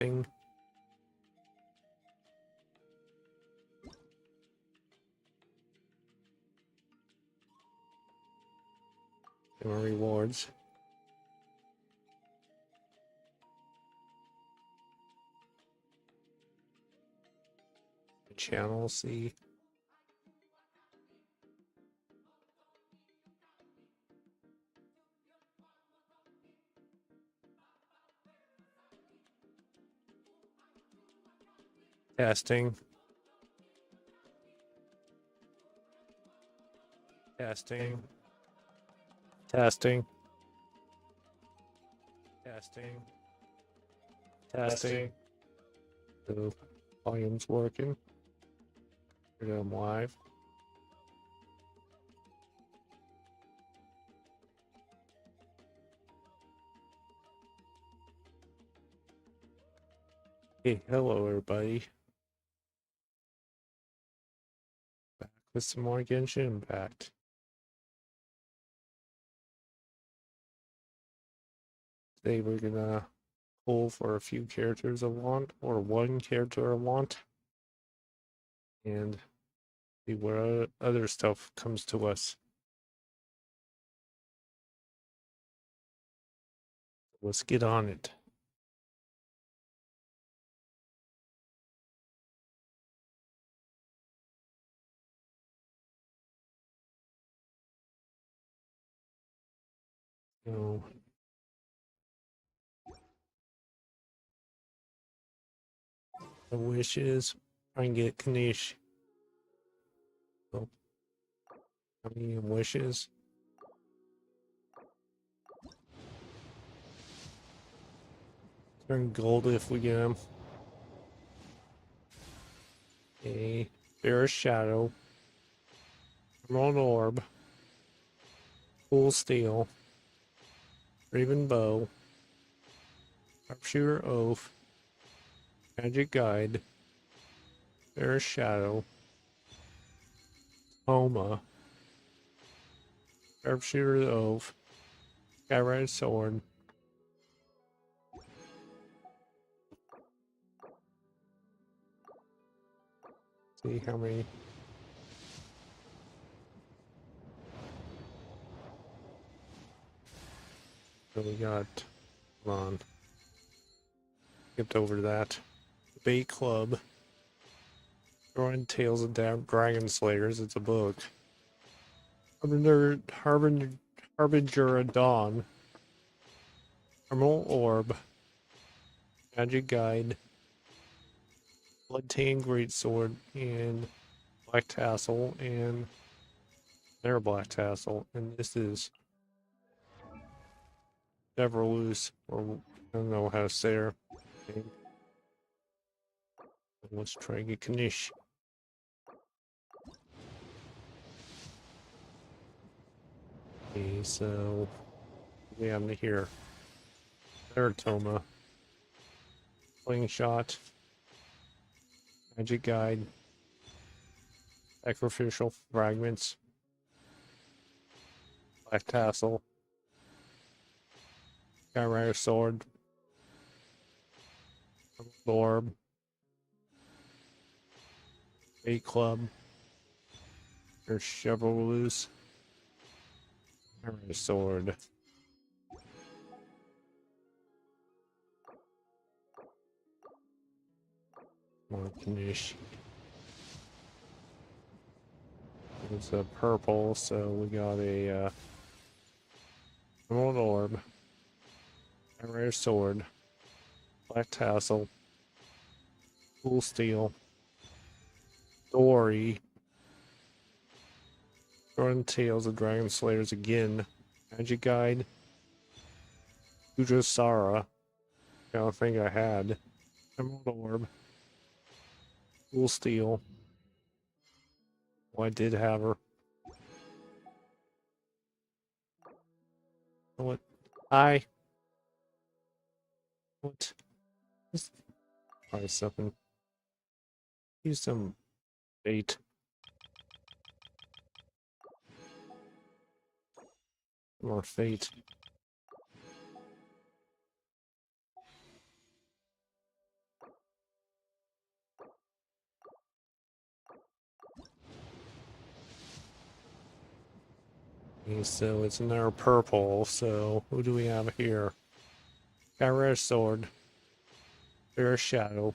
thing. There are rewards. Channel C. Testing. Testing. Testing. Testing. Testing. The volume's working. I'm live. Hey, hello everybody. Back with some more Genshin Impact. Today we're gonna pull for a few characters I want, or one character I want, and see where other stuff comes to us. Let's get on it. So, the wishes, try and get Kanish. So, how many wishes? Turn gold if we get him. A Bear's Shadow, Emerald Orb, Cool Steel, Raven Bow, Sharpshooter Oath, Magic Guide, Bear's Shadow, Homa, Sharpshooter Oath, Skyride Sword. See how many. So we got, hold on, skipped over that. Bay Club, Throwing Tales of Dragon Slayers, it's a book. Harbinger of Dawn, Emerald Orb, Magic Guide, Bloodtain Greatsword, and Black Tassel, and their Black Tassel, and this is Deverloose, or I don't know how to say her name. Let's try and get Kanish. Okay, so we have to here. Teratoma, Slingshot, Magic Guide, Sacrificial Fragments, Black Tassel, Skyride Sword, Orb, Bait Club, there's Chevrolet, Skyride Sword. More Kanish. It's a purple, so we got a Emerald Orb, Rare Sword, Black Tassel, Cool Steel, Dory, Throwing Tales of Dragon Slayers again, Magic Guide, Ujosara, I don't think I had, Emerald Orb, Cool Steel. Well, I did have her. What? Hi. What? Just try something. Use some bait. More fate. Okay, so it's another purple. So who do we have here? Got sword. Bear shadow.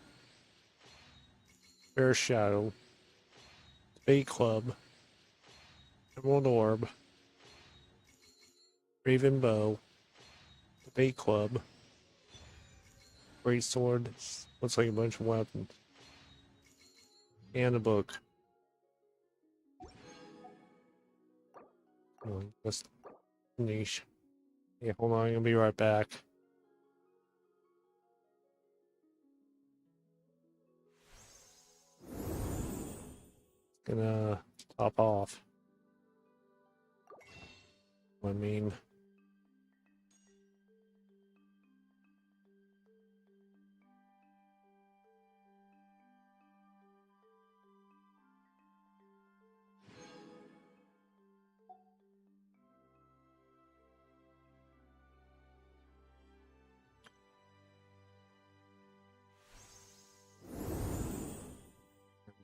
Bear shadow. Debate club. Emerald orb. Raven bow. Debate club. Great sword. Looks like a bunch of weapons. And a book. Oh, that's niche. Okay, hold on, I'm gonna be right back. Gonna top off. I mean,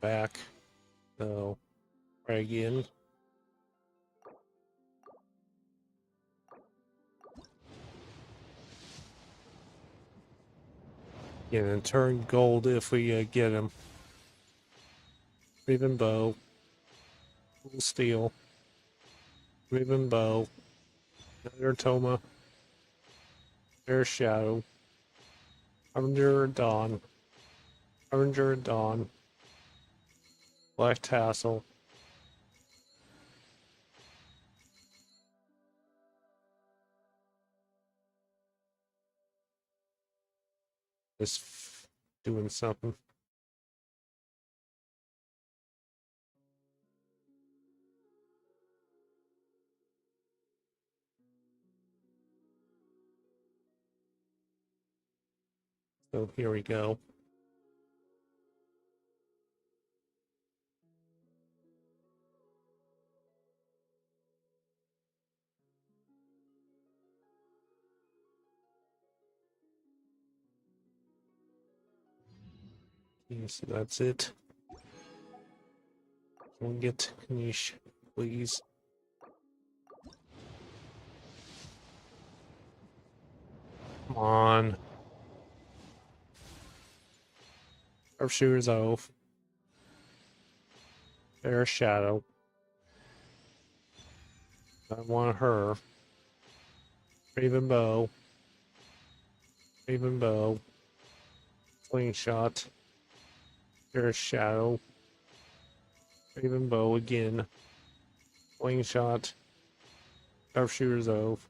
back. So, try again. Yeah, and turn gold if we get him. Raven bow. Full steel. Raven bow. Another Toma. Bear shadow. Harbinger of dawn. Harbinger of dawn. Black tassel. Just doing something. So here we go. Okay, so that's it. Can we get niche, please? Come on. Sharpshooter's off. Bear shadow. I want her. Raven bow. Raven bow. Slingshot. Bear shadow. Raven bow again. Slingshot. Sharpshooter's off.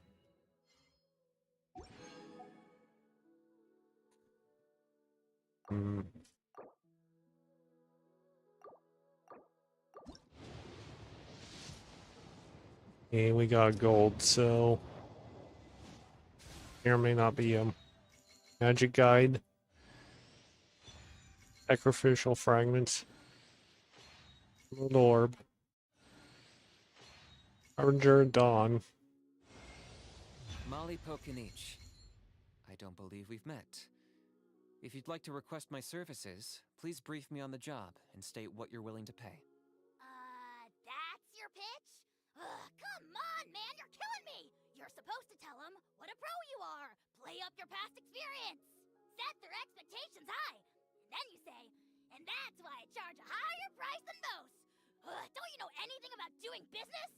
Hmm. And we got gold, so there may not be magic guide. Sacrificial fragments. Emerald orb. Harbinger of dawn. Molly Pokanich. I don't believe we've met. If you'd like to request my services, please brief me on the job and state what you're willing to pay. That's your pitch? Ugh, come on, man, you're killing me! You're supposed to tell them what a pro you are, play up your past experience, set their expectations high, and then you say, and that's why I charge a higher price than most. Ugh, don't you know anything about doing business?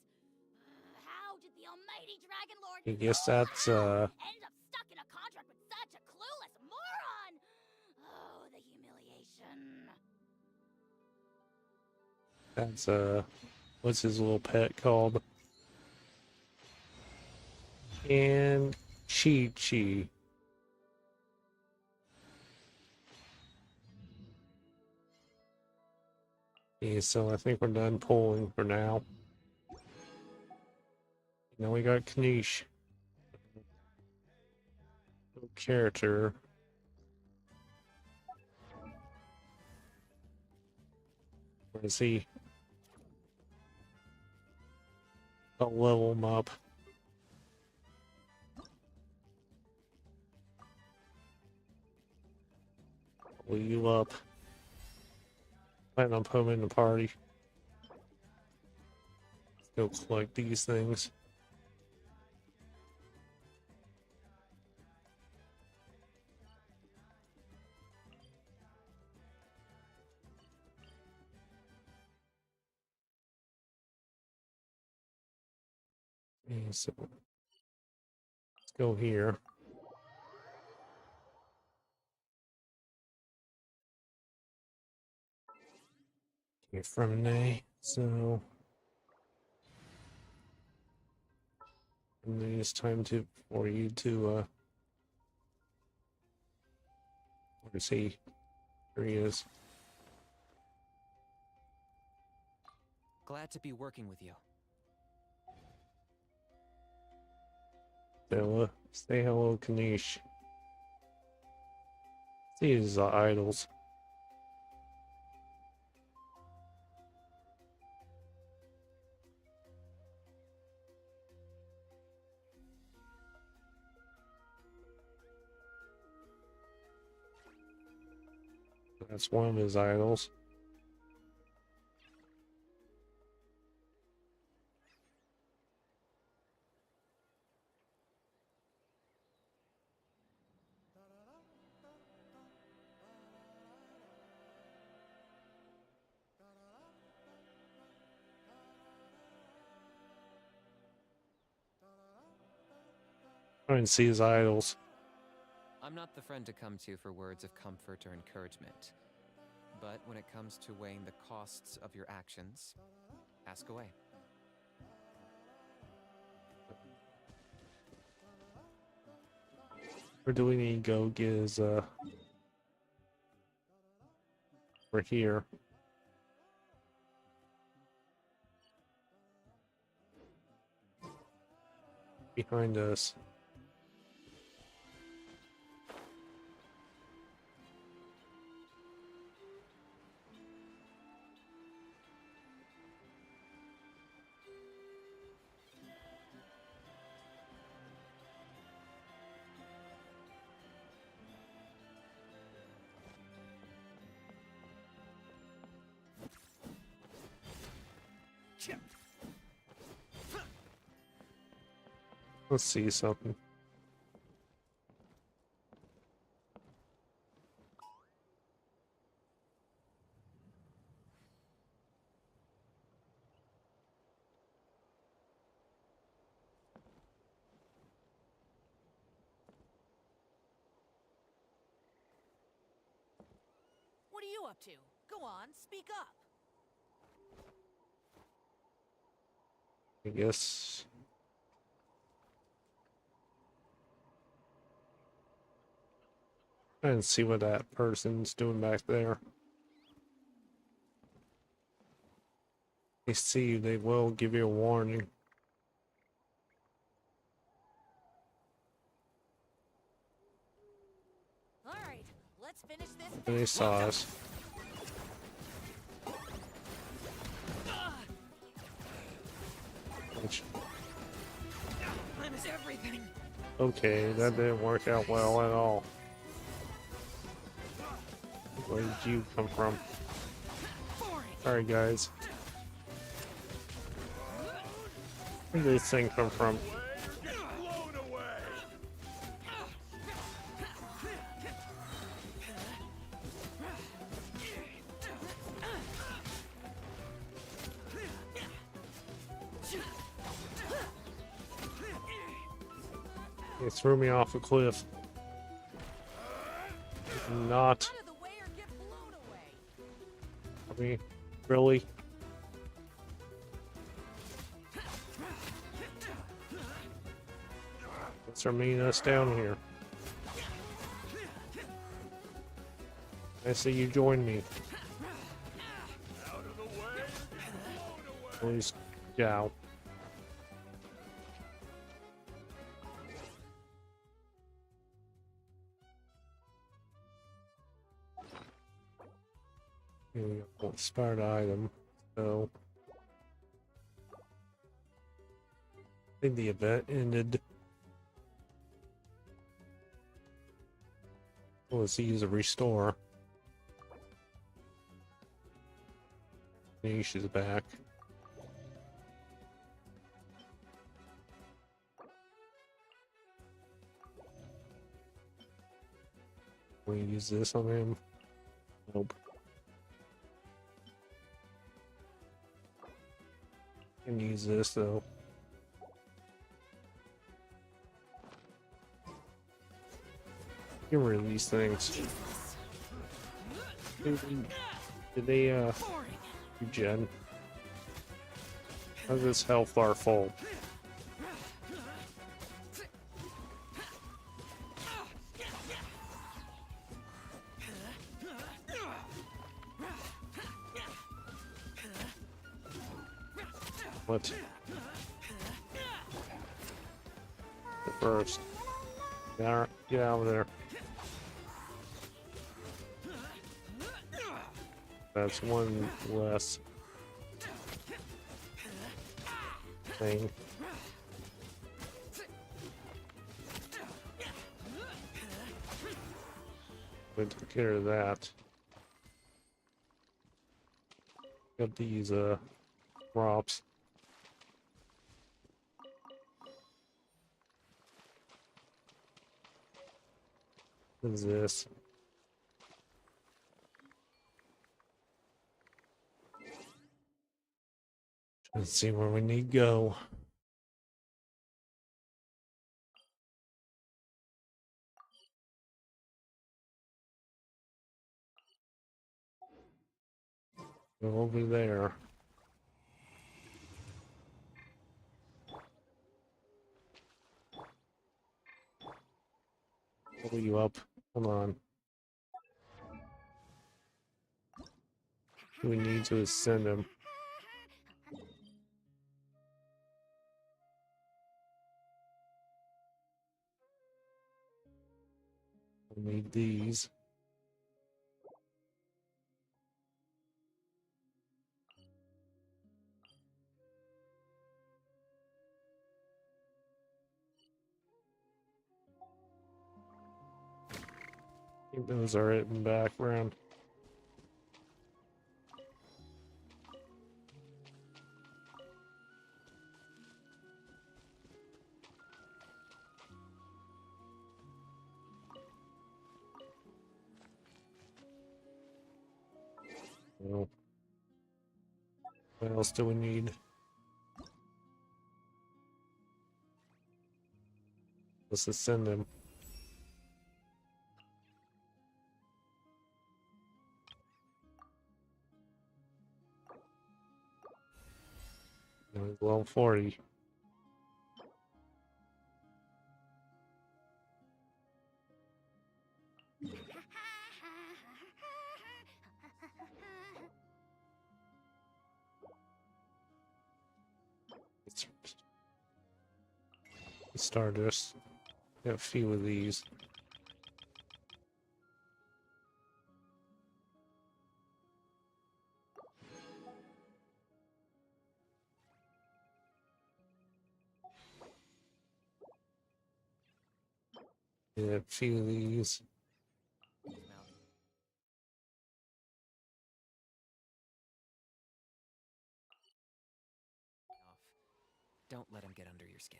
How did the almighty Dragon Lord I guess that's end up stuck in a contract with such a clueless moron? Oh, the humiliation. that's what's his little pet called? And Chi. Okay, so I think we're done pulling for now. Now we got Kanish. No character. Where is he? I'll level him up. Level you up. Plan on putting him in the party. Go collect these things. Okay, so let's go here. Okay, from A. So and then it's time for you to where is he? Here he is. Glad to be working with you. Bella, say hello, Kanish. These are idols. That's one of his idols. Try and see his idols. I'm not the friend to come to for words of comfort or encouragement. But when it comes to weighing the costs of your actions, ask away. Where do we need to go get his we're here. Behind us. Let's see something. What are you up to? Go on, speak up. I guess. And see what that person's doing back there. They see you, they will give you a warning. All right, let's finish this. And they saw us. Which, Time is everything. okay, that didn't work out well at all. Where did you come from? Alright, guys. Where did this thing come from? It threw me off a cliff. Not. Out of the way or get blown away. I mean, really? What's bringing us down here? I see you join me. Please, go. Here we go. Expired item. So, I think the event ended. Let's use a restore. Niche is back. We use this on him. Nope. Can use this though. Get rid of these things. Did they regen? How's this health bar full? What? The first. Get out of there. That's one less thing. We took care of that. Got these props. What is this? Let's see where we need to go. Go over there. Pull you up. Hold on. We need to ascend him. We need these. I think those are it in the background. Well, what else do we need? Let's ascend him. Level 40. Stardust. Got a few of these. Yeah, a few of these. Don't let him get under your skin.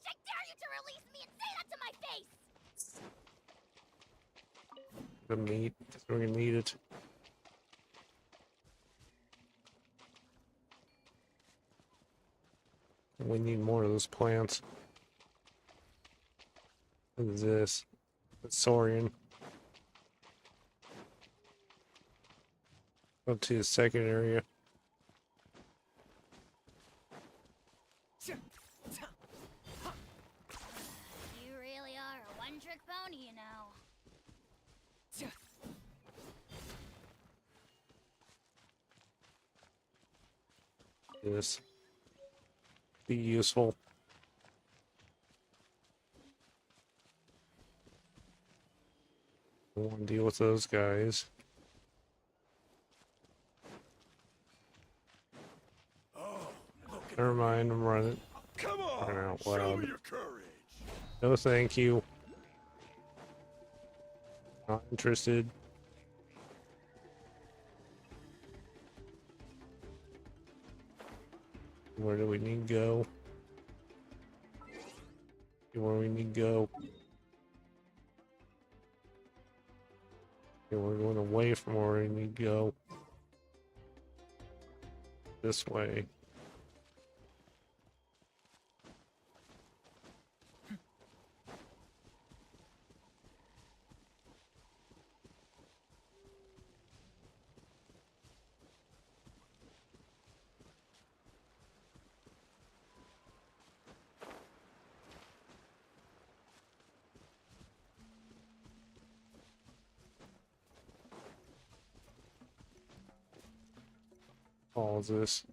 I dare you to release me and say that to my face! The meat. We're gonna need it. We need more of those plants. What is this? It's Saurian. Go to the second area. You really are a one-trick pony, you know. This. Be useful. I want to deal with those guys. Never mind, I'm running. Come on, Running out show loud. me your courage. No, thank you. Not interested. Where do we need to go? Where we need to go? Okay, we're going away from where we need to go. This way. Pause this.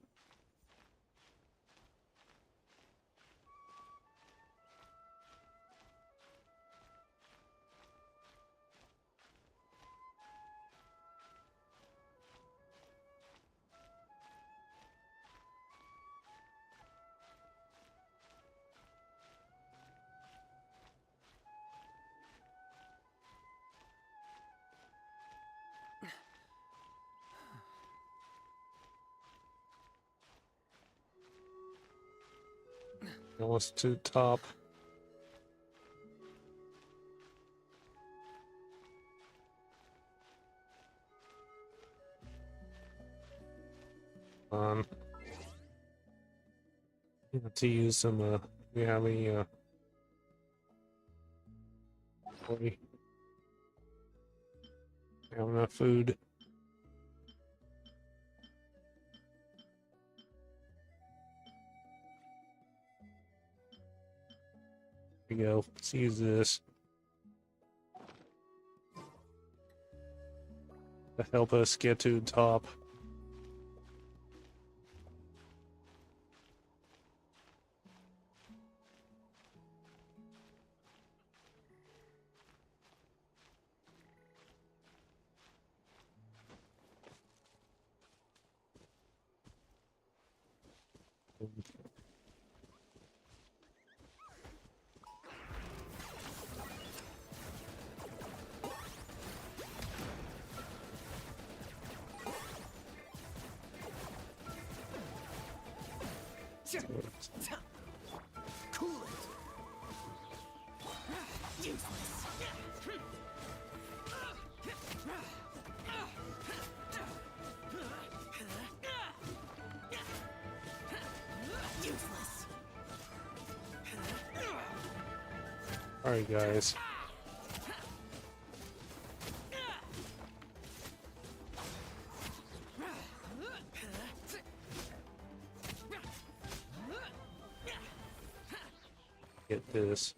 Almost to the top. You have to use some, we have a, we have enough food. Here we go. Let's use this to help us get to the top. Cool it. Useless. Useless. Alright, guys. Get this.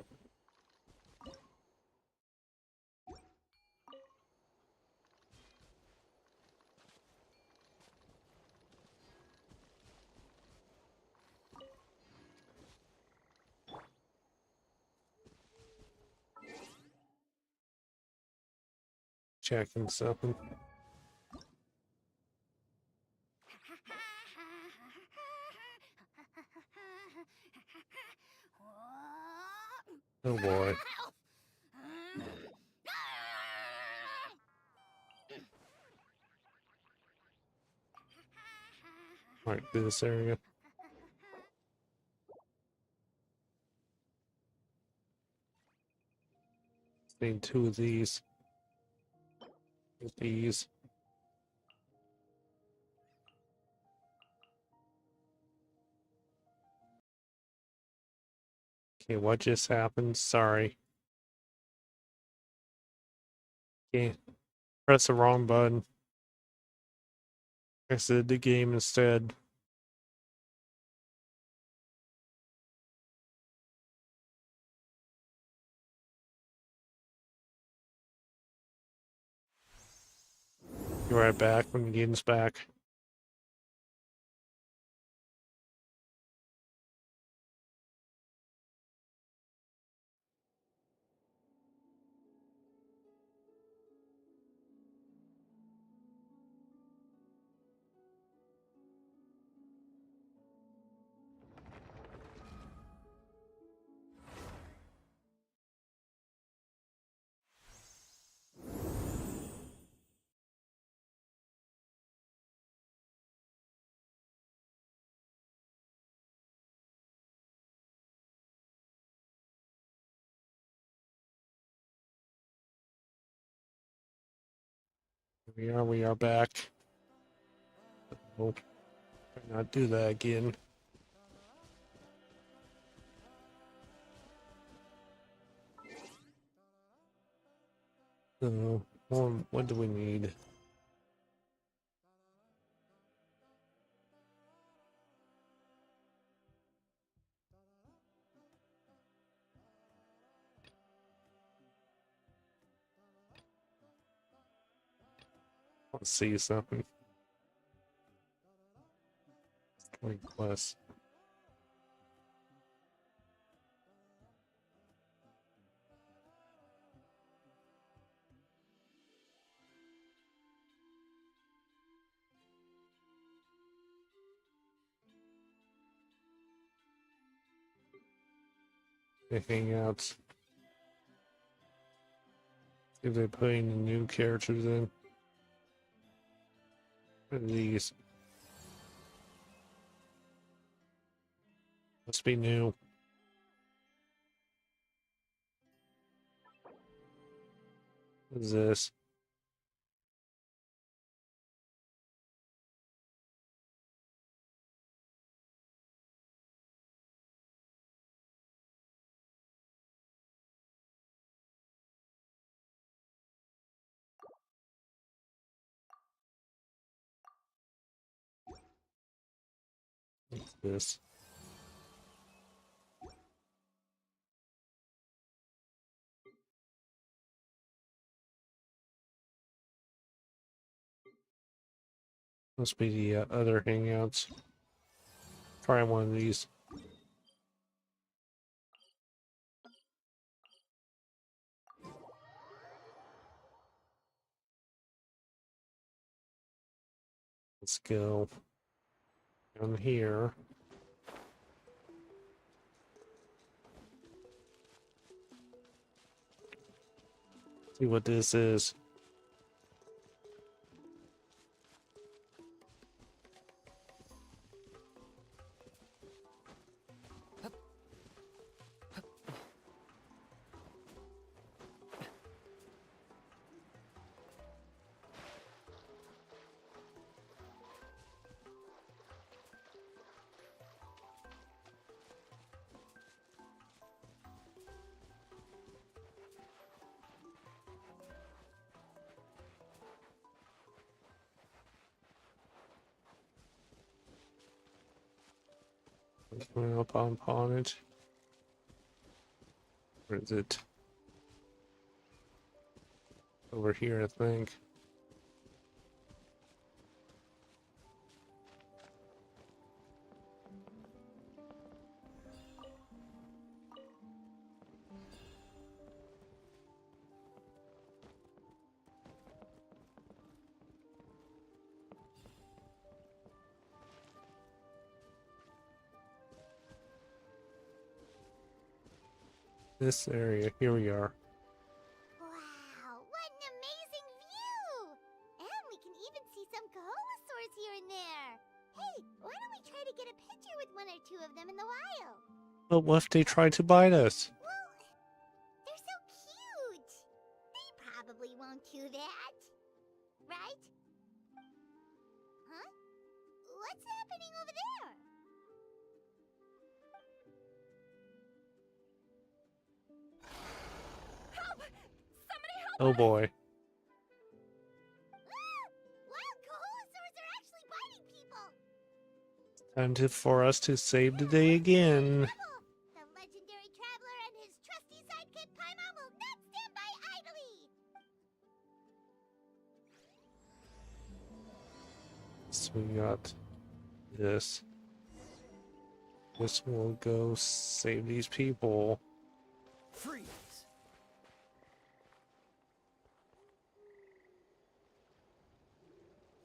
Checking something. Oh boy. Alright, this area. Need two of these. With these. Okay, what just happened? Sorry. Okay, press the wrong button. Exited the game instead. Be right back when the game's back. Here we are back. Oh, try not do that again. So, what do we need? Let's see something. request. The hangouts. See if they're putting the new characters in. What are these? Must be new. What is this? What's this? Must be the other hangouts. Try one of these. Let's go down here. See what this is. Going up on it. Where is it? Over here, I think. This area. Here we are. Wow, what an amazing view! And we can even see some Golosaurs here and there. Hey, why don't we try to get a picture with one or two of them in the wild? But what if they try to bite us? Well, they're so cute. They probably won't do that. Right? Huh? What's happening over there? Help! Somebody help! Oh boy. Ah! Wild Golosaurs are actually biting people! Time for us to save the day again. Trouble! The legendary traveler and his trusty sidekick Paimon will not stand by idly! So we got this. This will go save these people. Freeze!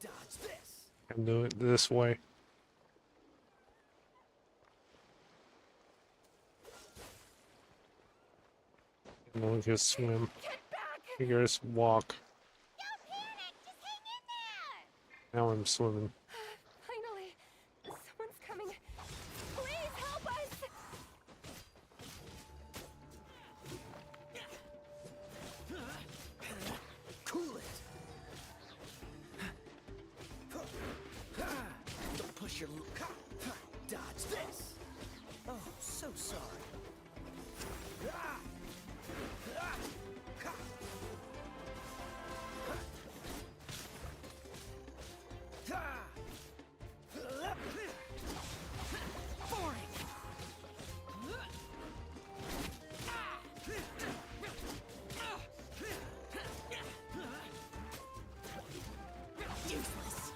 Dodge this! And do it this way. And then we can swim. Get back! Here, just walk. Don't panic! Just hang in there! Now I'm swimming. Finally! Someone's coming! Please help us! Cool it! Don't push your look. Dodge this! Oh, so sorry. Useless.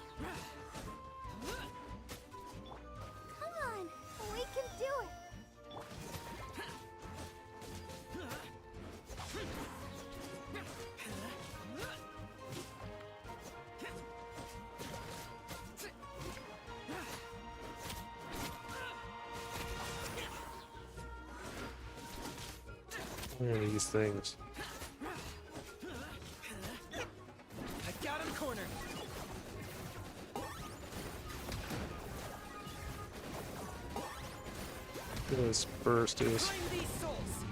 Where are these things? I got him cornered. Look at this burst is. Find these souls.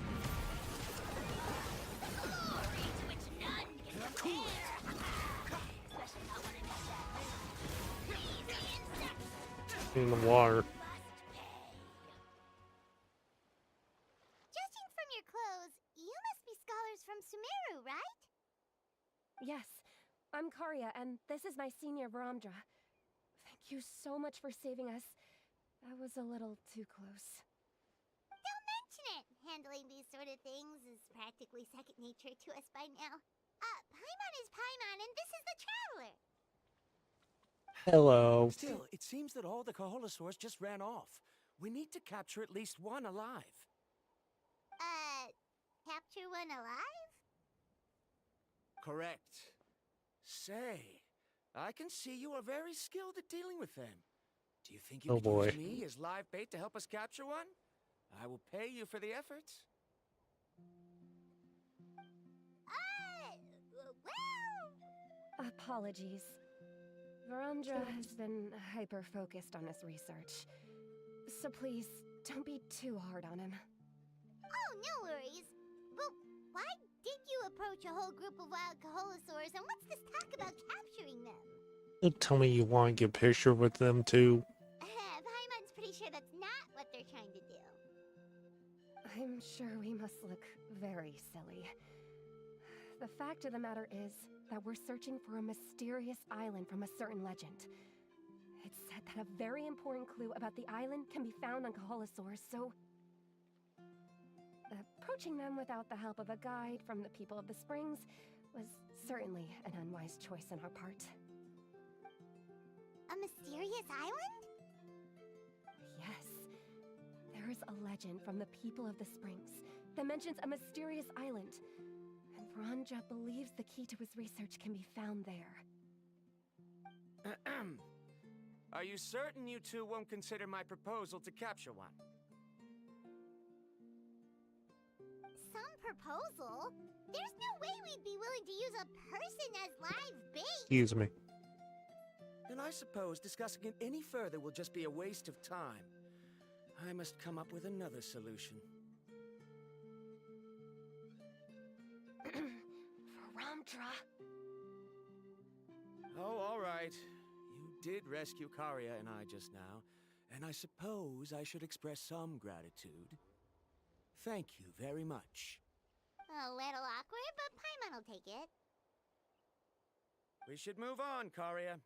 Glory to which none can compare. Especially not when it's crazy insects In the water. must pay. Judging from your clothes, you must be scholars from Sumeru, right? Yes, I'm Karya, and this is my senior Varamdra. Thank you so much for saving us. That was a little too close. Don't mention it. Handling these sort of things is practically second nature to us by now. Paimon is Paimon, and this is the Traveler. Hello. Still, it seems that all the Kaholosaurs just ran off. We need to capture at least one alive. Capture one alive? Correct. Say, I can see you are very skilled at dealing with them. Do you think you Oh, could boy. use me as live bait to help us capture one? I will pay you for the effort. Well... Apologies. Varamdra has been hyper-focused on his research. So please, don't be too hard on him. Oh, no worries. But why did you approach a whole group of wild Kaholosaurs, and what's this talk about capturing them? Don't tell me you want to get a picture with them too. Paimon's pretty sure that's not what they're trying to do. I'm sure we must look very silly. The fact of the matter is that we're searching for a mysterious island from a certain legend. It's said that a very important clue about the island can be found on Kaholosaurs, so... approaching them without the help of a guide from the people of the Springs was certainly an unwise choice on our part. A mysterious island? Yes. There is a legend from the people of the Springs that mentions a mysterious island, and Varamdra believes the key to his research can be found there. Are you certain you two won't consider my proposal to capture one? Some proposal? There's no way we'd be willing to use a person as live bait. Excuse me. Then I suppose discussing it any further will just be a waste of time. I must come up with another solution. Varamdra! Oh, all right. You did rescue Karya and I just now, and I suppose I should express some gratitude. Thank you very much. A little awkward, but Paimon will take it. We should move on, Karya.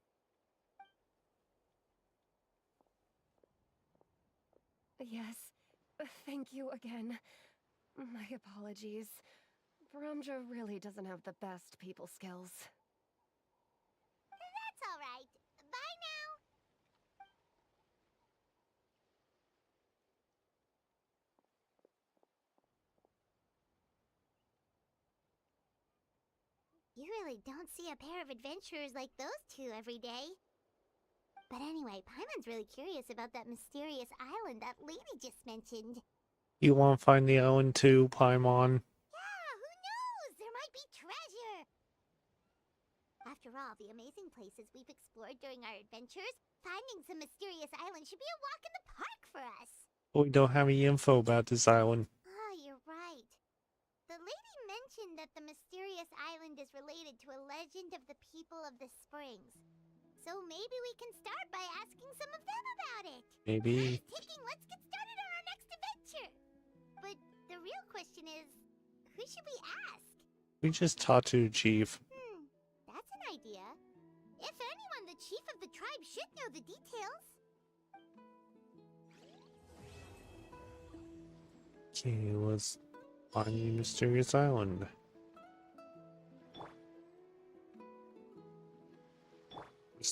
Yes, thank you again. My apologies. Varamdra really doesn't have the best people skills. That's all right. Bye now. You really don't see a pair of adventurers like those two every day. But anyway, Paimon's really curious about that mysterious island that lady just mentioned. You want to find the island too, Paimon? Yeah, who knows? There might be treasure. After all, the amazing places we've explored during our adventures, finding some mysterious island should be a walk in the park for us. We don't have any info about this island. Oh, you're right. The lady mentioned that the mysterious island is related to a legend of the people of the Springs. So maybe we can start by asking some of them about it. Maybe. Taking, let's get started on our next adventure. But the real question is, who should we ask? We just talked to the chief. That's an idea. If anyone, the chief of the tribe should know the details. Okay, let's find the mysterious island.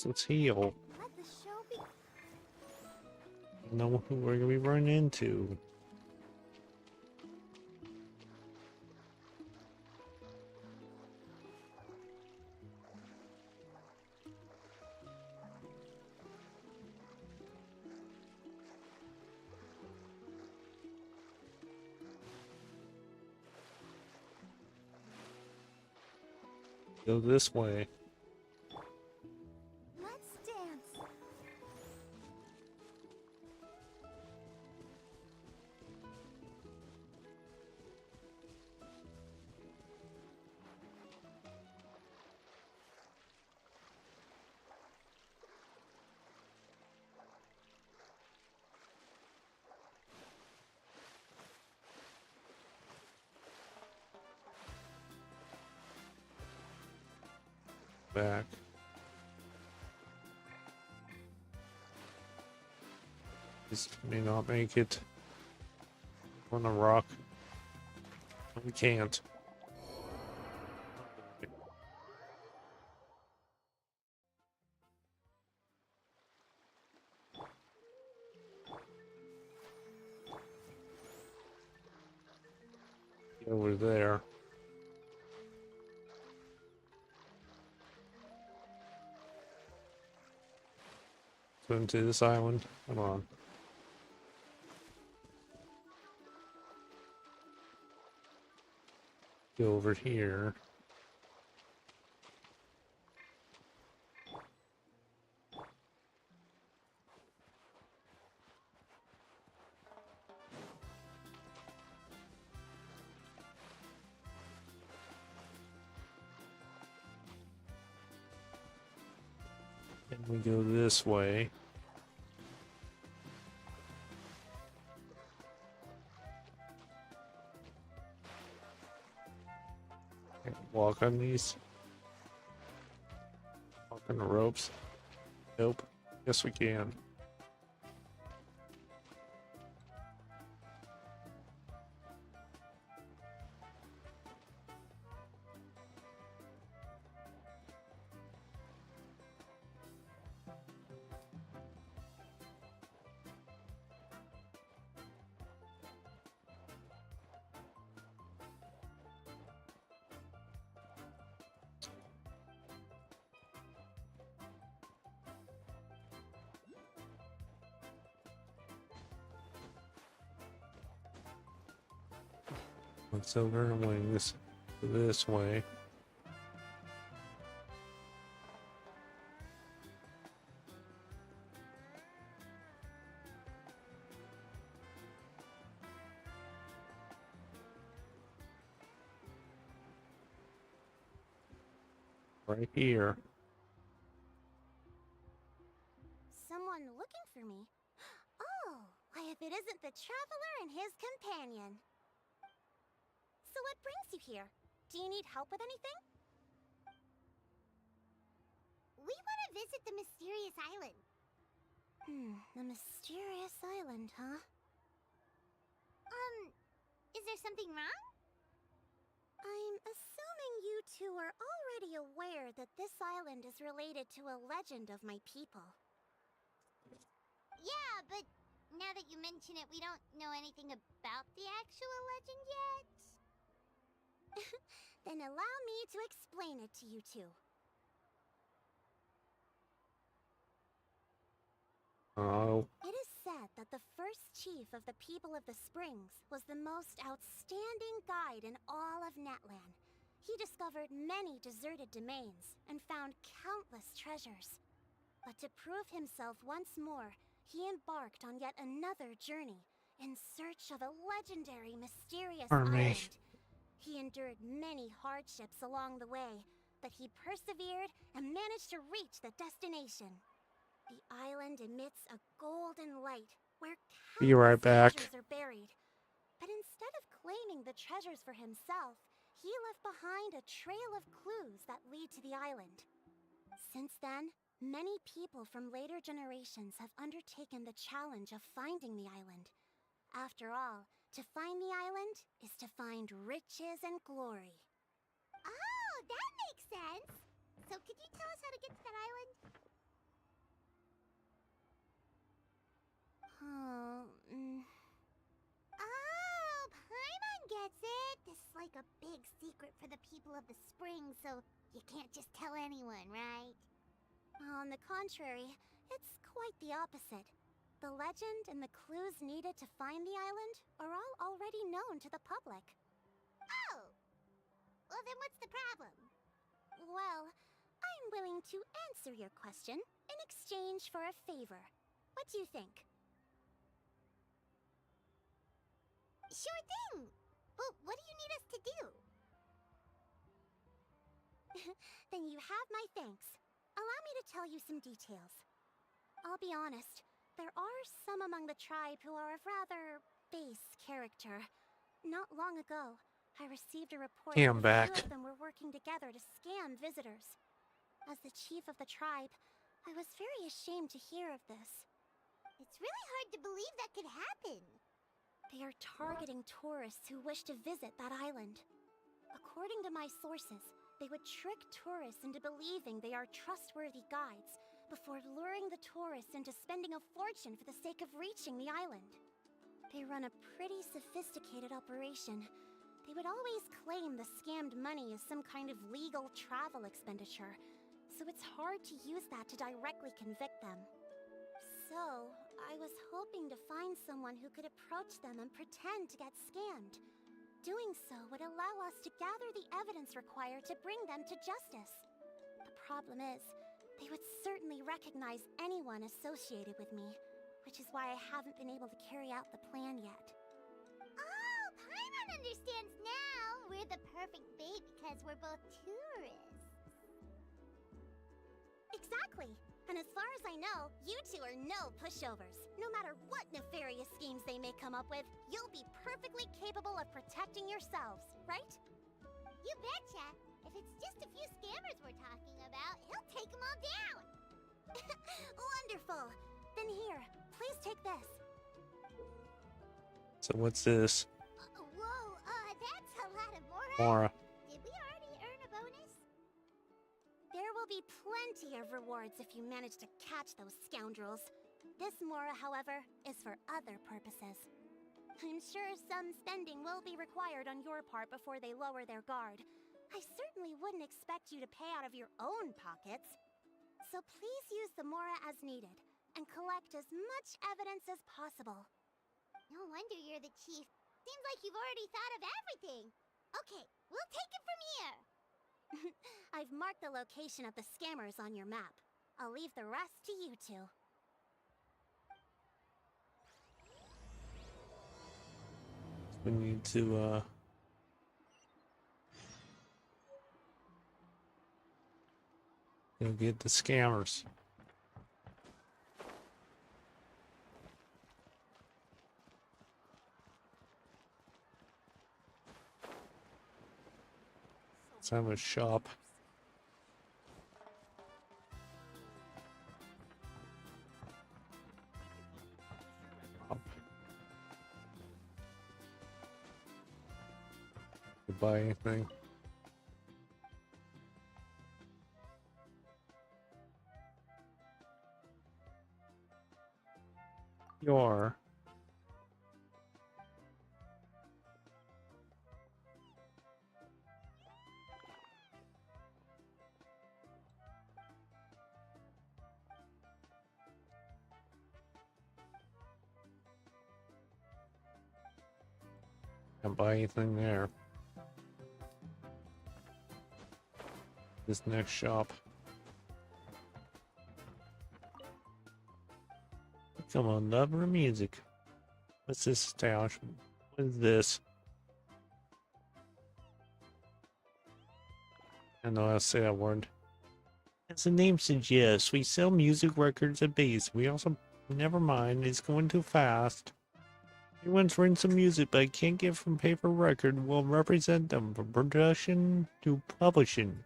Let's heal. Let the show be. Know who we're gonna be running into. Go this way. Let's dance. Back. This may not make it on a rock. We can't. Over there. Swim to this island. Come on. Go over here. And we go this way. Can't walk on these. Walk on the ropes. Nope. Yes, we can. Let's over and wings this way. Right here. Someone looking for me? Oh, why if it isn't the traveler and his companion. So what brings you here? Do you need help with anything? We want to visit the mysterious island. The mysterious island, huh? Is there something wrong? I'm assuming you two are already aware that this island is related to a legend of my people. Yeah, but now that you mention it, we don't know anything about the actual legend yet. Then allow me to explain it to you two. Oh. It is said that the first chief of the people of the Springs was the most outstanding guide in all of Natlan. He discovered many deserted domains and found countless treasures. But to prove himself once more, he embarked on yet another journey in search of a legendary, mysterious Army. island. He endured many hardships along the way, but he persevered and managed to reach the destination. The island emits a golden light where Be right countless back. treasures are buried. But instead of claiming the treasures for himself, he left behind a trail of clues that lead to the island. Since then, many people from later generations have undertaken the challenge of finding the island. After all, to find the island is to find riches and glory. Oh, that makes sense! So could you tell us how to get to that island? Oh, Paimon gets it! This is like a big secret for the people of the spring, so you can't just tell anyone, right? On the contrary, it's quite the opposite. The legend and the clues needed to find the island are all already known to the public. Oh! Well, then what's the problem? Well, I'm willing to answer your question in exchange for a favor. What do you think? Sure thing! Well, what do you need us to do? Then you have my thanks. Allow me to tell you some details. I'll be honest, there are some among the tribe who are of rather base character. Not long ago, I received a report Hey, that I'm a few back. of them were working together to scam visitors. As the chief of the tribe, I was very ashamed to hear of this. It's really hard to believe that could happen. They are targeting tourists who wish to visit that island. According to my sources, they would trick tourists into believing they are trustworthy guides before luring the tourists into spending a fortune for the sake of reaching the island. They run a pretty sophisticated operation. They would always claim the scammed money is some kind of legal travel expenditure, so it's hard to use that to directly convict them. So, I was hoping to find someone who could approach them and pretend to get scammed. Doing so would allow us to gather the evidence required to bring them to justice. The problem is, they would certainly recognize anyone associated with me, which is why I haven't been able to carry out the plan yet. Oh, Paimon understands now! We're the perfect bait because we're both tourists. Exactly! And as far as I know, you two are no pushovers. No matter what nefarious schemes they may come up with, you'll be perfectly capable of protecting yourselves, right? You betcha! If it's just a few scammers we're talking about, he'll take them all down! Wonderful! Then here, please take this. So what's this? Whoa, that's a lot of Mora. Mora. Did we already earn a bonus? There will be plenty of rewards if you manage to catch those scoundrels. This Mora, however, is for other purposes. I'm sure some spending will be required on your part before they lower their guard. I certainly wouldn't expect you to pay out of your own pockets. So please use the Mora as needed, and collect as much evidence as possible. No wonder you're the chief. Seems like you've already thought of everything. Okay, we'll take it from here. I've marked the location of the scammers on your map. I'll leave the rest to you two. We need to get the scammers. Let's have a shop. To buy anything. Your can't buy anything there. This next shop. Come on, lover of music. What's this establishment? What is this? I know how to say that word. As the name suggests, we sell music records at base. We also, never mind, it's going too fast. Anyone's written some music but can't get from paper record will represent them from production to publishing.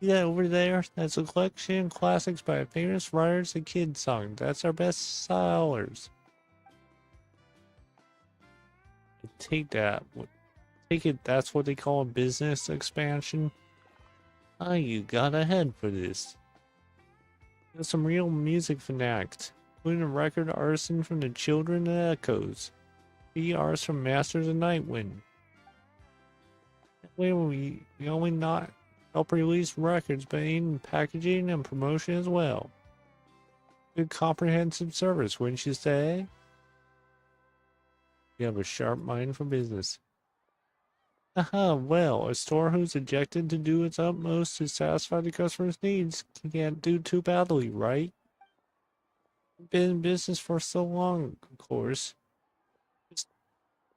See that over there? That's a collection of classics by famous writers and kids songs. That's our best sellers. Take that. Take it that's what they call a business expansion. Ah, you got a head for this. There's some real music fanatics, including a record artisan from the Children of Echoes. The artists from Masters of Nightwind. That way we only not help release records, but in packaging and promotion as well. Good comprehensive service, wouldn't you say? You have a sharp mind for business. Haha, well, a store who's objected to do its utmost to satisfy the customer's needs can't do too badly, right? Been in business for so long, of course. Just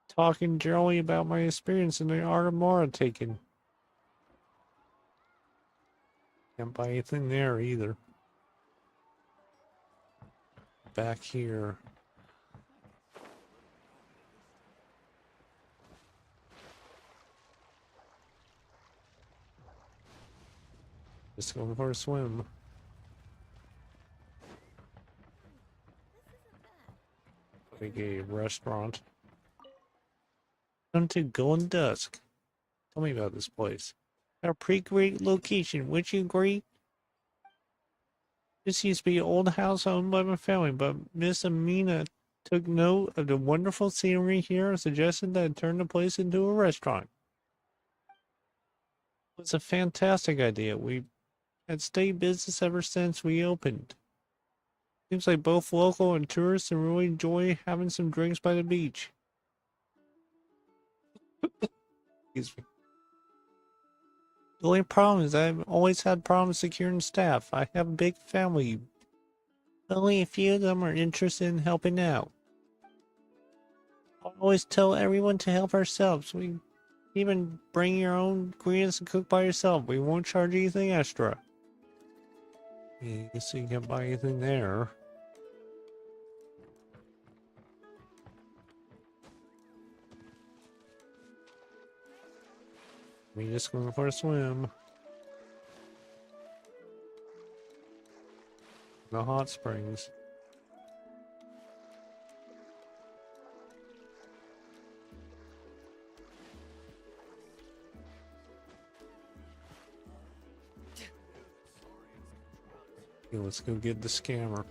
talking generally about my experience in the art of Mora taking. Can't buy anything there either. Back here. Just going for a swim. Like a restaurant. Come to Golden Dusk. Tell me about this place. Got a pretty great location, wouldn't you agree? This used to be an old house owned by my family, but Miss Amina took note of the wonderful scenery here and suggested that I turn the place into a restaurant. It was a fantastic idea. We had stayed business ever since we opened. Seems like both local and tourists really enjoy having some drinks by the beach. Excuse me. The only problem is I've always had problems securing staff. I have a big family. Only a few of them are interested in helping out. I always tell everyone to help ourselves. We even bring your own ingredients and cook by yourself. We won't charge you anything extra. Yeah, so you can't buy anything there. We just going for a swim. The hot springs. Okay, let's go get the scammer.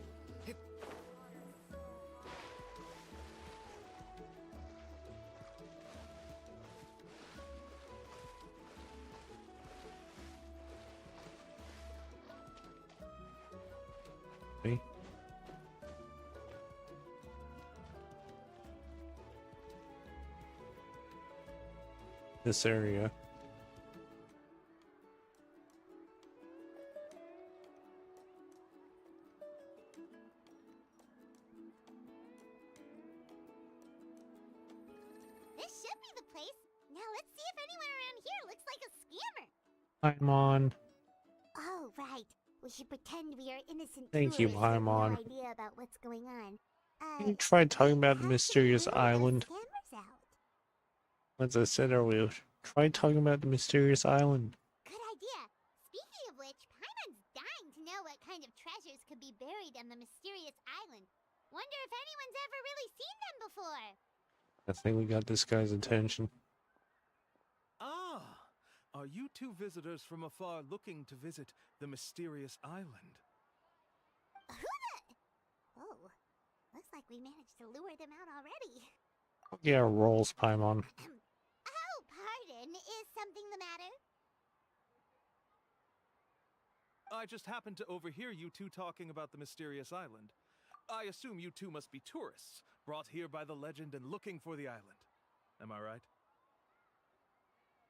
Okay. This area. This should be the place. Now let's see if anyone around here looks like a scammer. Paimon. Oh, right. We should pretend we are innocent Thank you, tourists with no Paimon. idea about what's going on. You tried talking about the how can we mysterious lure the island. scammers out? As I said earlier, try talking about the mysterious island. Good idea. Speaking of which, Paimon's dying to know what kind of treasures could be buried on the mysterious island. Wonder if anyone's ever really seen them before. I think we got this guy's attention. Ah, are you two visitors from afar looking to visit the mysterious island? Who the? Oh, looks like we managed to lure them out already. Yeah, rolls, Paimon. Oh, pardon. Is something the matter? I just happened to overhear you two talking about the mysterious island. I assume you two must be tourists, brought here by the legend and looking for the island. Am I right?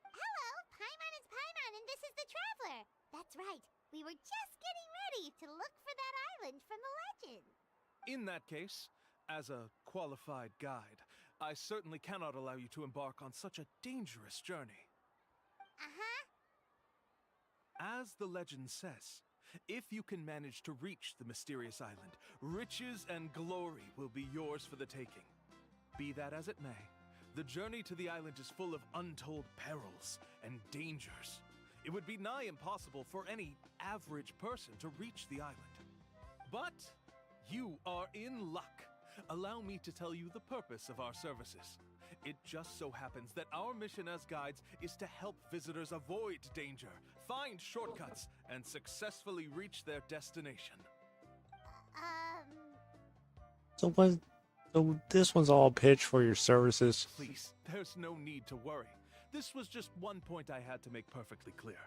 Hello, Paimon is Paimon, and this is the Traveler. That's right. We were just getting ready to look for that island from the legend. In that case, as a qualified guide, I certainly cannot allow you to embark on such a dangerous journey. Uh-huh. As the legend says, if you can manage to reach the mysterious island, riches and glory will be yours for the taking. Be that as it may, the journey to the island is full of untold perils and dangers. It would be nigh impossible for any average person to reach the island. But you are in luck. Allow me to tell you the purpose of our services. It just so happens that our mission as guides is to help visitors avoid danger, find shortcuts, and successfully reach their destination. So this was all pitch for your services. Please, there's no need to worry. This was just one point I had to make perfectly clear.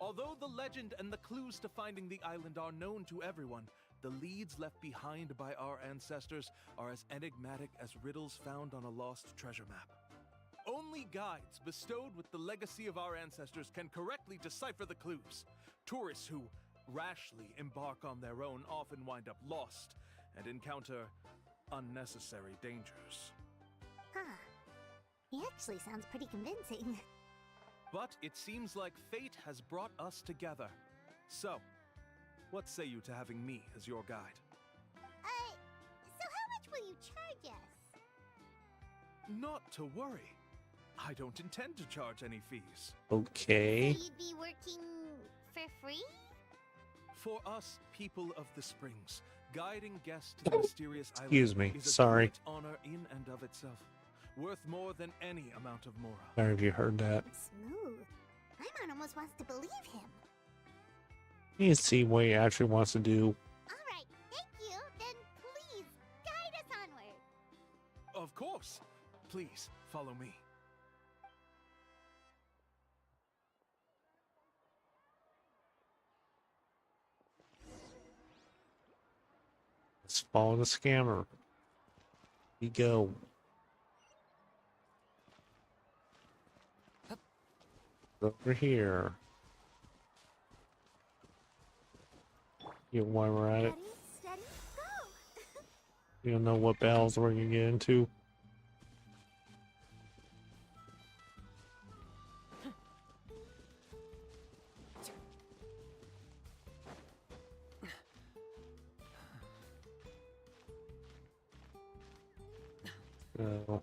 Although the legend and the clues to finding the island are known to everyone, the leads left behind by our ancestors are as enigmatic as riddles found on a lost treasure map. Only guides bestowed with the legacy of our ancestors can correctly decipher the clues. Tourists who rashly embark on their own often wind up lost and encounter unnecessary dangers. Huh. He actually sounds pretty convincing. But it seems like fate has brought us together. So, what say you to having me as your guide? So how much will you charge us? Not to worry. I don't intend to charge any fees. Okay. So you'd be working for free? For us, people of the Springs, guiding guests to the mysterious Excuse island me, is a sorry. great honor in and of itself, worth more than any amount of mora. Sorry if you heard that. Smooth. Paimon almost wants to believe him. You can see what he actually wants to do. Alright, thank you. Then please, guide us onward. Of course. Please, follow me. Let's follow the scammer. We go. Over here. Get one we're at it. Steady, steady, go! You don't know what battles we're gonna get into. So,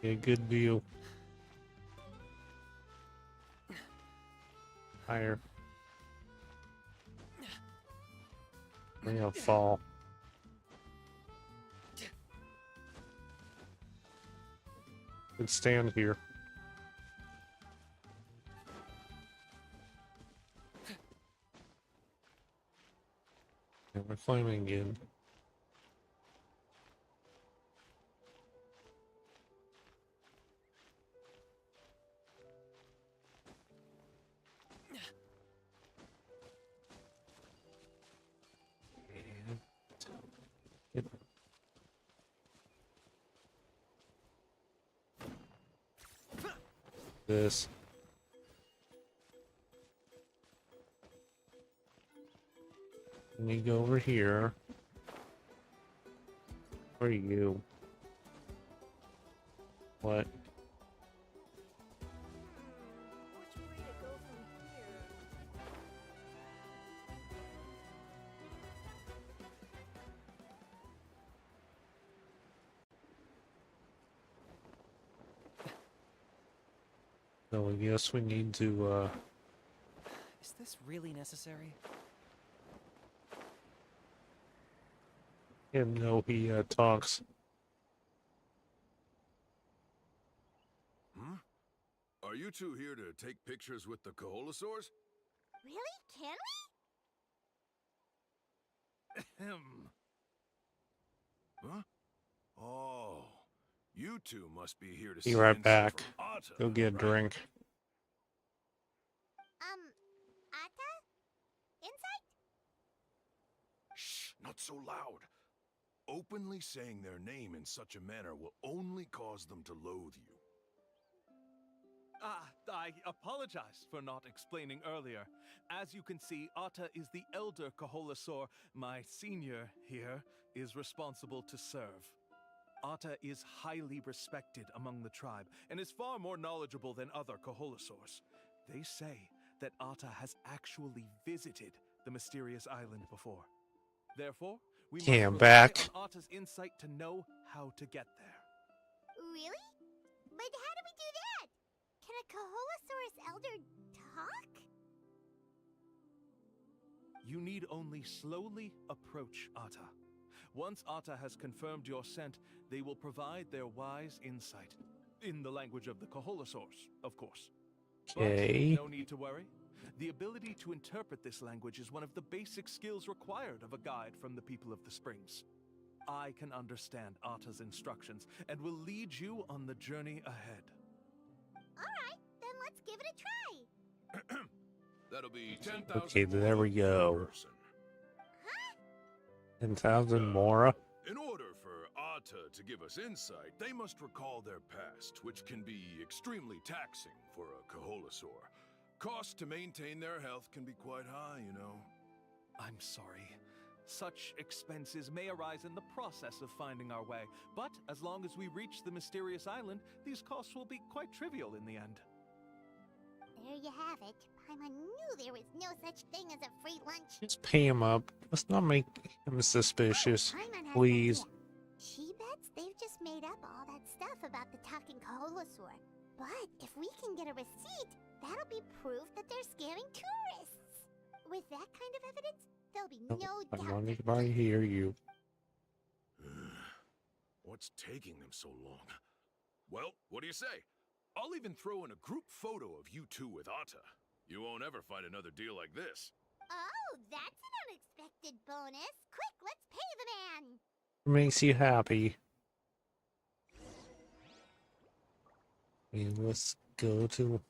get a good view. Higher. We're gonna fall. Let's stand here. And we're climbing again. And this. Let me go over here. Where are you? What? Which way to go from here? So I guess we need to, Is this really necessary? him know he, talks. Hmm? Are you two here to take pictures with the Koholosaurs? Really? Can we? Ahem. Huh? Oh, you two must be here to Be see right insight back. from Atta, Go get a right? drink. Atta? Insight? Shh, not so loud. Openly saying their name in such a manner will only cause them to loathe you. I apologize for not explaining earlier. As you can see, Atta is the elder Koholosaur. My senior here is responsible to serve. Atta is highly respected among the tribe and is far more knowledgeable than other Koholosaurs. They say that Atta has actually visited the mysterious island before. Therefore, we must Yeah, I'm rely back. on Atta's insight to know how to get there. Really? But how do we do that? Can a Koholosaurus elder talk? You need only slowly approach Atta. Once Atta has confirmed your scent, they will provide their wise insight. In the language of the Koholosaurs, of course. But Okay. no need to worry. The ability to interpret this language is one of the basic skills required of a guide from the people of the Springs. I can understand Atta's instructions and will lead you on the journey ahead. Alright, then Let's give it a try. That'll be 10,000 Okay, there mora we go. per person. 10,000 Mora. In order for Ata to give us insight, they must recall their past, which can be extremely taxing for a Kaholasaur. Costs to maintain their health can be quite high, you know. I'm sorry. Such expenses may arise in the process of finding our way, but as long as we reach the mysterious island, these costs will be quite trivial in the end. There you have it. Paimon knew there was no such thing as a free lunch. Just pay him up. Let's not make him suspicious. Paimon has an Please. idea. She bets they've just made up all that stuff about the talking Kaholasaur. But if we can get a receipt, that'll be proof that they're scaring tourists. With that kind of evidence, there'll be no I doubt. want anybody to hear you. What's taking them so long? Well, what do you say? I'll even throw in a group photo of you two with Ata. You won't ever find another deal like this. Oh, that's an unexpected bonus. Quick, let's pay the man. Makes you happy. And let's go to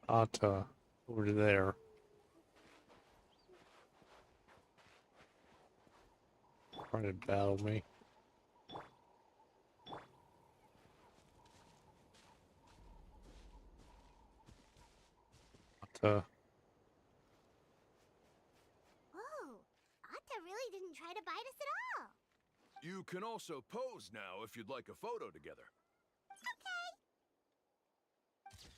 Ata over there. Trying to battle me. Ata. Whoa, Ata really didn't try to bite us at all. You can also pose now if you'd like a photo together. Okay.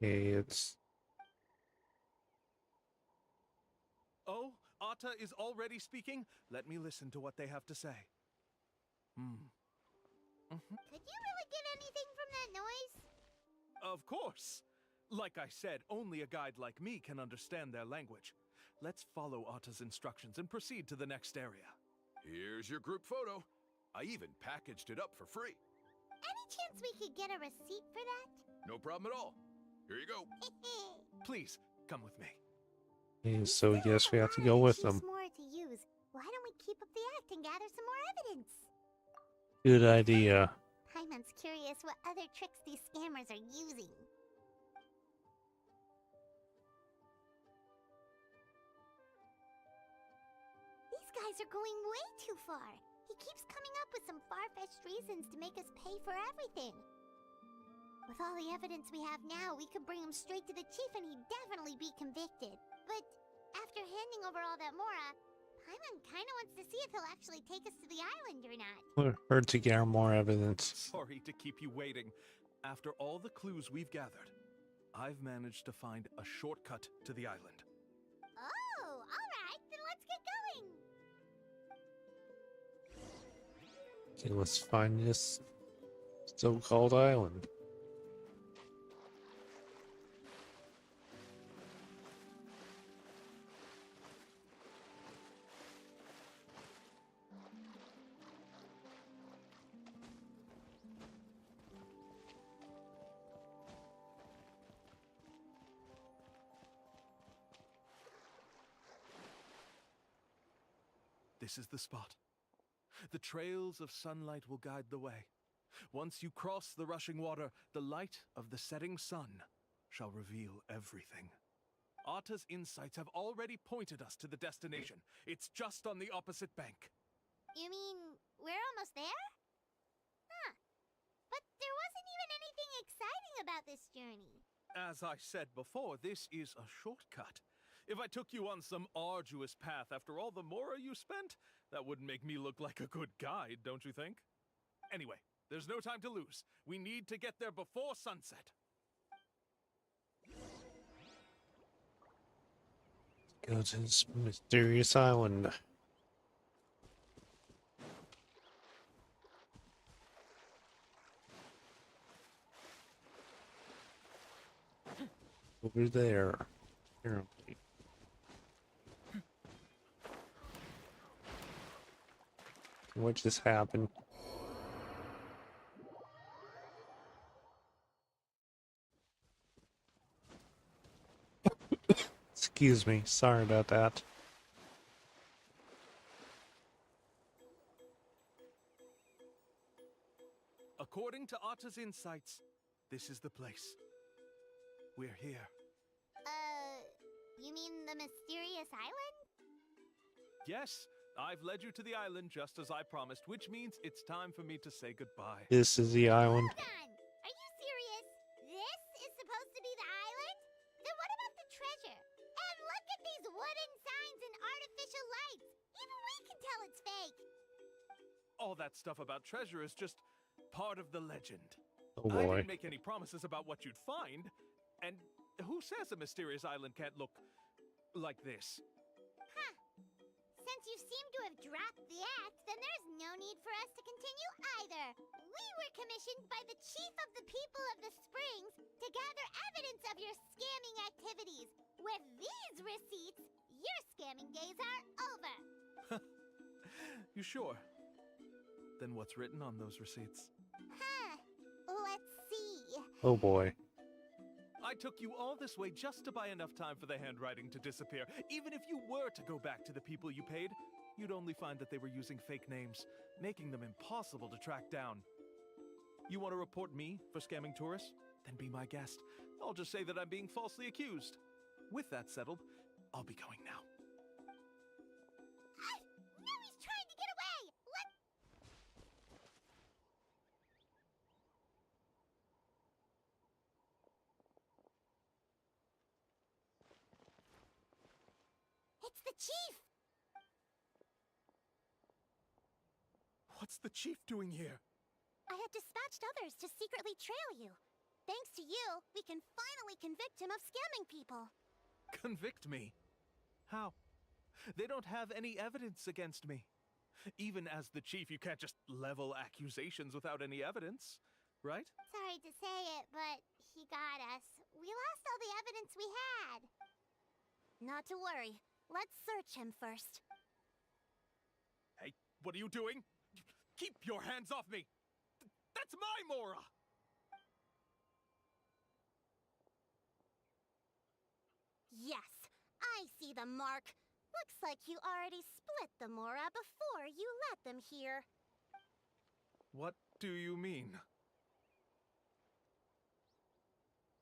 Okay, it's Oh, Ata is already speaking? Let me listen to what they have to say. Could you really get anything from that noise? Of course! Like I said, only a guide like me can understand their language. Let's follow Ata's instructions and proceed to the next area. Here's your group photo. I even packaged it up for free. Any chance we could get a receipt for that? No problem at all. Here you go. Please, come with me. okay, so yes, we have to go with them. More to use. Why don't we keep up the act and gather some more evidence? Good idea. Paimon's curious what other tricks these scammers are using. These guys are going way too far. He keeps coming up with some far-fetched reasons to make us pay for everything. With all the evidence we have now, we could bring him straight to the chief and he'd definitely be convicted. But after handing over all that Mora, Paimon kinda wants to see if he'll actually take us to the island or not. We're hard to gather more evidence. Sorry to keep you waiting. After all the clues we've gathered, I've managed to find a shortcut to the island. Oh, alright, then let's get going! Okay, let's find this so-called island. This is the spot. The trails of sunlight will guide the way. Once you cross the rushing water, the light of the setting sun shall reveal everything. Ata's insights have already pointed us to the destination. It's just on the opposite bank. You mean, we're almost there? Huh. But there wasn't even anything exciting about this journey. As I said before, this is a shortcut. If I took you on some arduous path after all the Mora you spent, that wouldn't make me look like a good guide, don't you think? Anyway, there's no time to lose. We need to get there before sunset. Go to this mysterious island. Over there. Apparently. What just happened? Excuse me. Sorry about that. According to Atta's insights, this is the place. We're here. You mean the mysterious island? Yes, I've led you to the island just as I promised, which means it's time for me to say goodbye. This is the island. Hold on! Are you serious? This is supposed to be the island? Then what about the treasure? And look at these wooden signs and artificial lights! Even we can tell it's fake! All that stuff about treasure is just part of the legend. Oh I boy. didn't make any promises about what you'd find. And who says a mysterious island can't look like this? Huh. Since you seem to have dropped the act, then there's no need for us to continue either. We were commissioned by the chief of the people of the Springs to gather evidence of your scamming activities. With these receipts, your scamming days are over. You sure? Then what's written on those receipts? Huh. Let's see. Oh boy. I took you all this way just to buy enough time for the handwriting to disappear. Even if you were to go back to the people you paid, you'd only find that they were using fake names, making them impossible to track down. You want to report me for scamming tourists? Then be my guest. I'll just say that I'm being falsely accused. With that settled, I'll be going now. No, he's trying to get away! It's the chief! What's the chief doing here? I had dispatched others to secretly trail you. Thanks to you, we can finally convict him of scamming people. Convict me? How? They don't have any evidence against me. Even as the chief, you can't just level accusations without any evidence, right? Sorry to say it, but he got us. We lost all the evidence we had. Not to worry. Let's search him first. Hey, what are you doing? Keep your hands off me! That's my Mora! Yes, I see the mark. Looks like you already split the Mora before you let them here. What do you mean?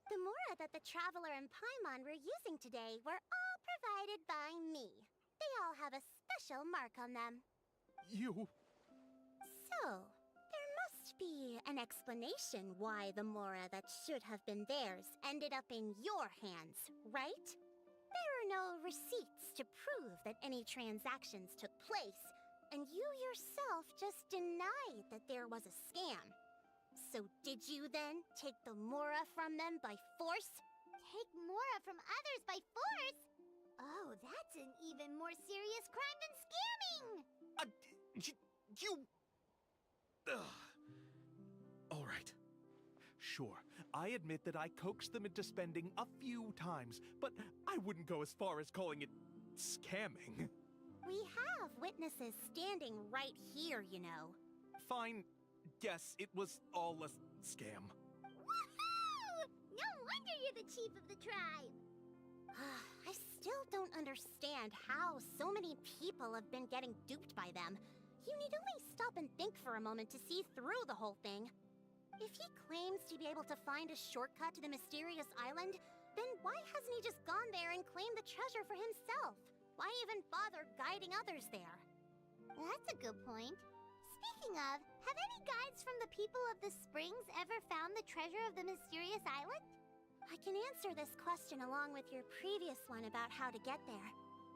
The Mora that the Traveler and Paimon were using today were all provided by me. They all have a special mark on them. You... So, there must be an explanation why the Mora that should have been theirs ended up in your hands, right? There are no receipts to prove that any transactions took place, and you yourself just denied that there was a scam. So did you then take the Mora from them by force? Take Mora from others by force? Oh, that's an even more serious crime than scamming! You... All right. Sure, I admit that I coaxed them into spending a few times, but I wouldn't go as far as calling it scamming. We have witnesses standing right here, you know. Fine. Yes, it was all a scam. Woohoo! No wonder you're the chief of the tribe! I still don't understand how so many people have been getting duped by them. You need only stop and think for a moment to see through the whole thing. If he claims to be able to find a shortcut to the mysterious island, then why hasn't he just gone there and claimed the treasure for himself? Why even bother guiding others there? That's a good point. Speaking of, have any guides from the people of the Springs ever found the treasure of the mysterious island? I can answer this question along with your previous one about how to get there.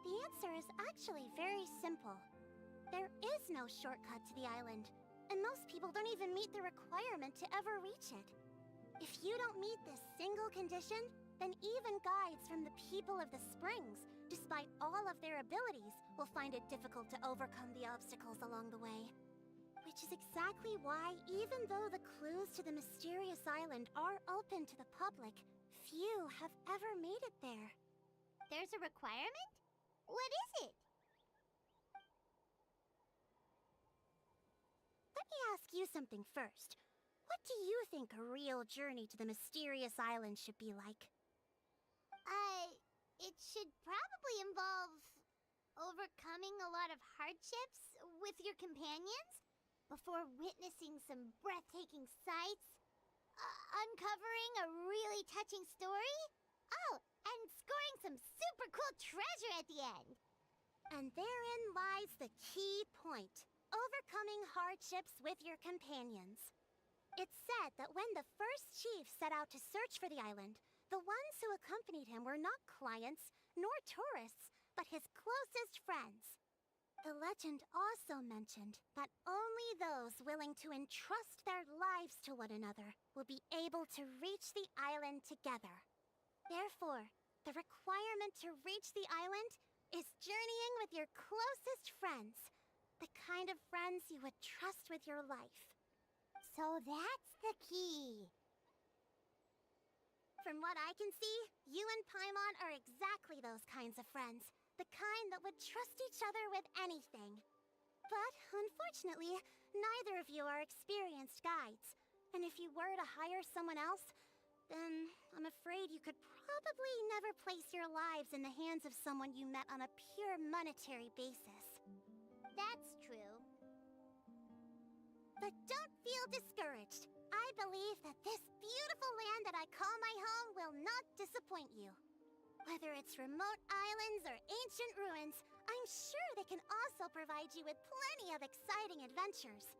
The answer is actually very simple. There is no shortcut to the island, and most people don't even meet the requirement to ever reach it. If you don't meet this single condition, then even guides from the people of the Springs, despite all of their abilities, will find it difficult to overcome the obstacles along the way. Which is exactly why, even though the clues to the mysterious island are open to the public, few have ever made it there. There's a requirement? What is it? Let me ask you something first. What do you think a real journey to the mysterious island should be like? it should probably involve overcoming a lot of hardships with your companions before witnessing some breathtaking sights, uncovering a really touching story, oh, and scoring some super cool treasure at the end. And therein lies the key point: overcoming hardships with your companions. It's said that when the first chief set out to search for the island, the ones who accompanied him were not clients nor tourists, but his closest friends. The legend also mentioned that only those willing to entrust their lives to one another will be able to reach the island together. Therefore, the requirement to reach the island is journeying with your closest friends, the kind of friends you would trust with your life. So that's the key. From what I can see, you and Paimon are exactly those kinds of friends. The kind that would trust each other with anything. But, unfortunately, neither of you are experienced guides. And if you were to hire someone else, then I'm afraid you could probably never place your lives in the hands of someone you met on a pure monetary basis. That's true. But don't feel discouraged. I believe that this beautiful land that I call my home will not disappoint you. Whether it's remote islands or ancient ruins, I'm sure they can also provide you with plenty of exciting adventures.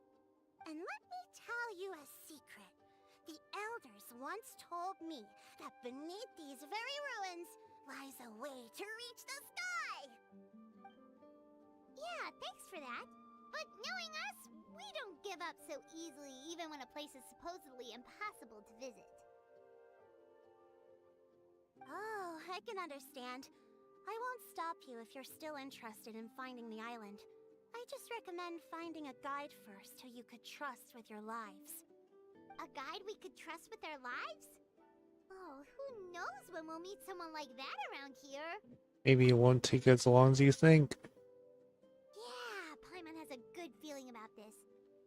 And let me tell you a secret. The elders once told me that beneath these very ruins lies a way to reach the sky! Yeah, thanks for that. But knowing us, we don't give up so easily even when a place is supposedly impossible to visit. Oh, I can understand. I won't stop you if you're still interested in finding the island. I just recommend finding a guide first who you could trust with your lives. A guide we could trust with our lives? Oh, who knows when we'll meet someone like that around here? Maybe it won't take as long as you think. Yeah, Paimon has a good feeling about this.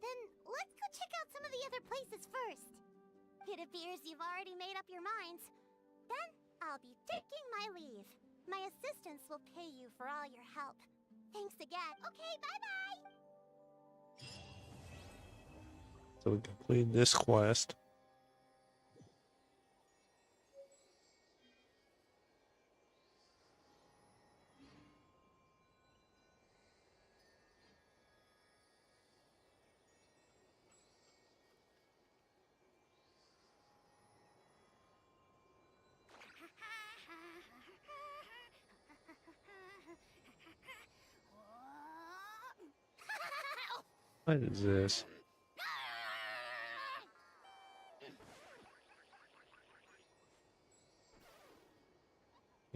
Then let's go check out some of the other places first. It appears you've already made up your minds. Then I'll be taking my leave. My assistants will pay you for all your help. Thanks again. Okay, bye-bye! So we completed this quest. What is this?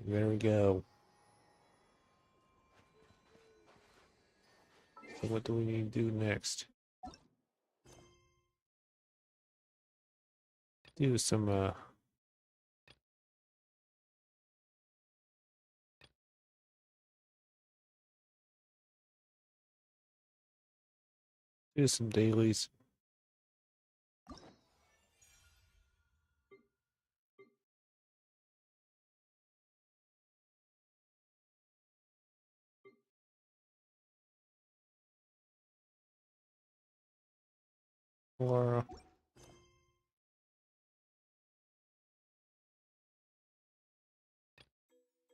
There we go. So what do we need to do next? Do some do some dailies. Or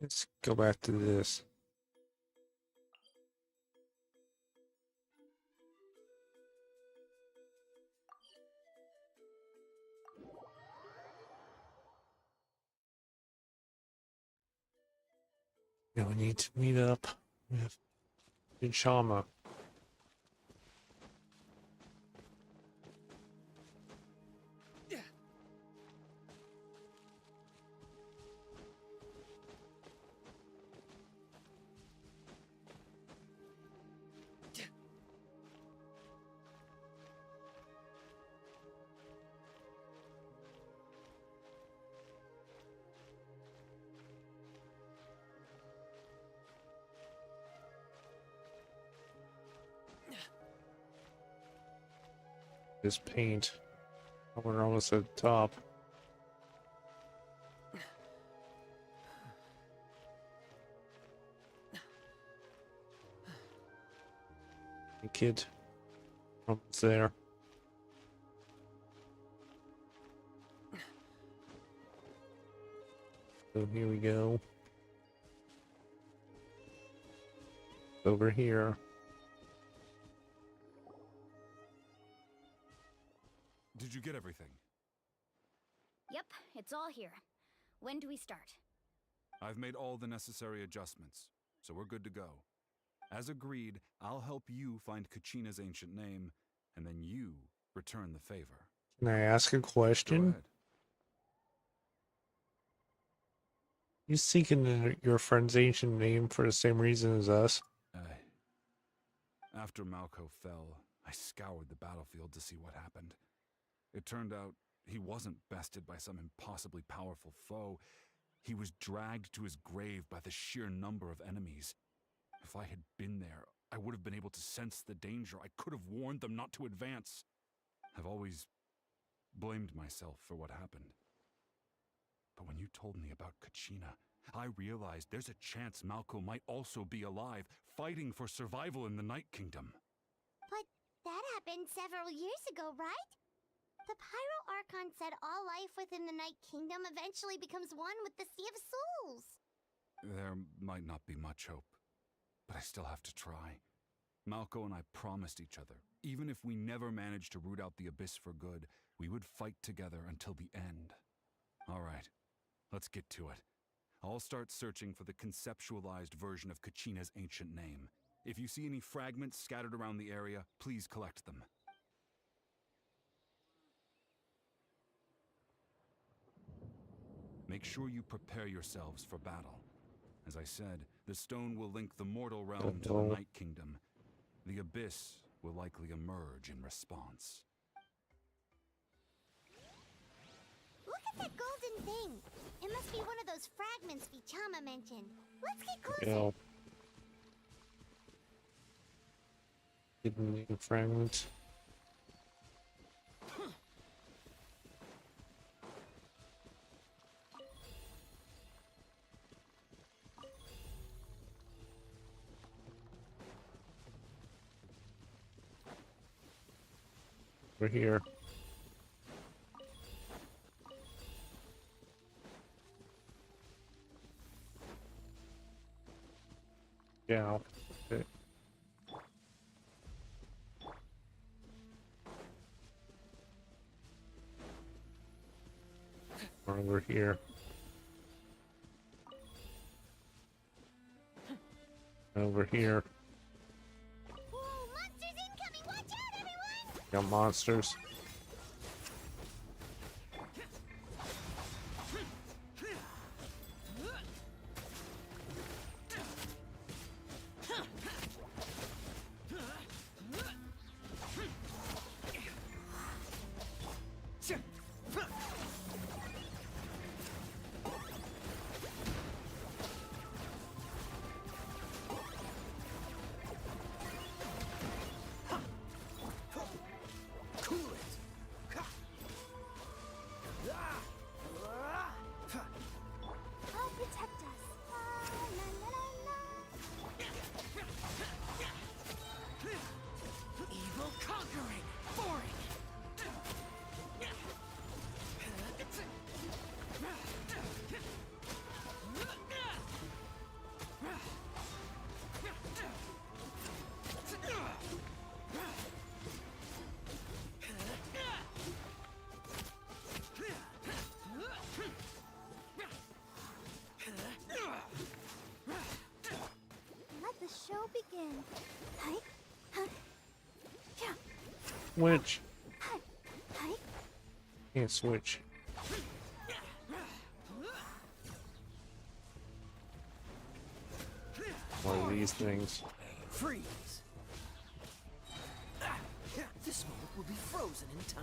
let's go back to this. Now we need to meet up with Shama. This paint. Oh, we're almost at the top. The kid from there. So here we go. Over here. Did you get everything? Yep, it's all here. When do we start? I've made all the necessary adjustments, so we're good to go. As agreed, I'll help you find Kachina's ancient name, and then you return the favor. Can I ask a Go question? ahead. You seeking your friend's ancient name for the same reason as us? After Malco fell, I scoured the battlefield to see what happened. It turned out he wasn't bested by some impossibly powerful foe. He was dragged to his grave by the sheer number of enemies. If I had been there, I would have been able to sense the danger. I could have warned them not to advance. I've always blamed myself for what happened. But when you told me about Kachina, I realized there's a chance Malco might also be alive, fighting for survival in the Night Kingdom. But that happened several years ago, right? The Pyro Archon said all life within the Night Kingdom eventually becomes one with the Sea of Souls. There might not be much hope, but I still have to try. Malco and I promised each other, even if we never managed to root out the Abyss for good, we would fight together until the end. All right, let's get to it. I'll start searching for the conceptualized version of Kachina's ancient name. If you see any fragments scattered around the area, please collect them. Make sure you prepare yourselves for battle. As I said, the stone will link the mortal realm to the Night Kingdom. The Abyss will likely emerge in response. Look at that golden thing. It must be one of those fragments Vichama mentioned. Let's get closer. Hidden name fragment. We're here. Yeah. Okay. Over here. Over here. Whoa, monsters incoming! Watch out, everyone! Got monsters. I'll protect us. La, la, la, la. Evil conquering! Foreign! Let the show begin. Hi. Huh. Yeah. Switch. Hi. Hi. Can't switch. One of these things. Freeze! This moment will be frozen in time.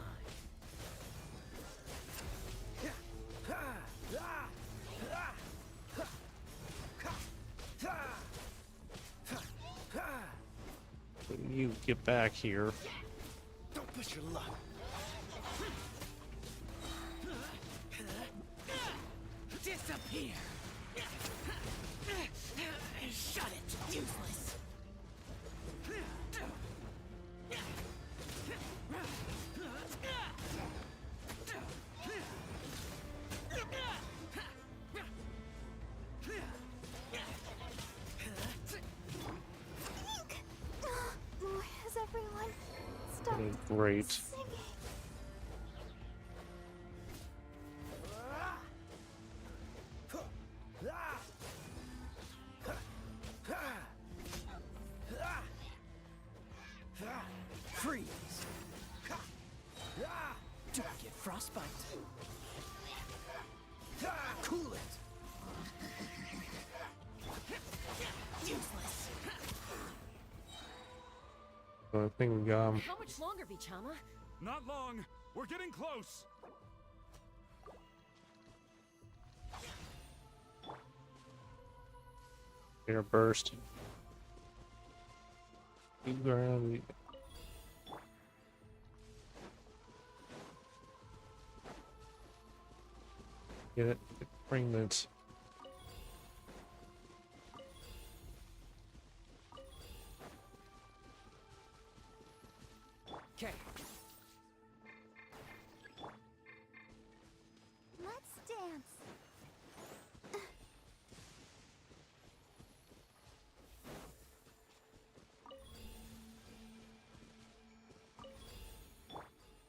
You get back here. Don't push your luck. Disappear! Shut it, useless! stop Great. singing. Freeze! Don't get frostbite. Cool it. Useless. So I think How much longer, Vichama? Not long. We're getting close. air burst. You grab get it. Bring that. Okay. Let's dance.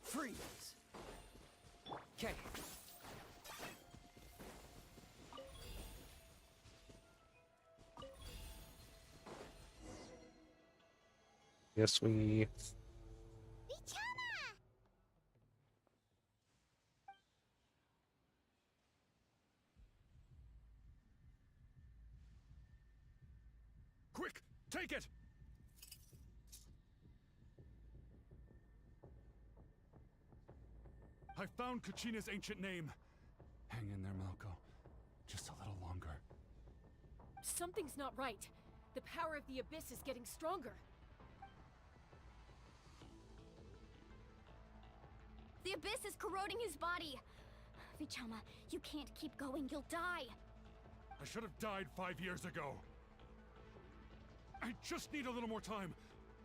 Freeze. Okay. Yes, we. Vichama! Quick, take it. I found Kachina's ancient name. Hang in there, Malco. Just a little longer. Something's not right. The power of the Abyss is getting stronger. The Abyss is corroding his body. Vichama, you can't keep going. You'll die. I should have died 5 years ago. I just need a little more time.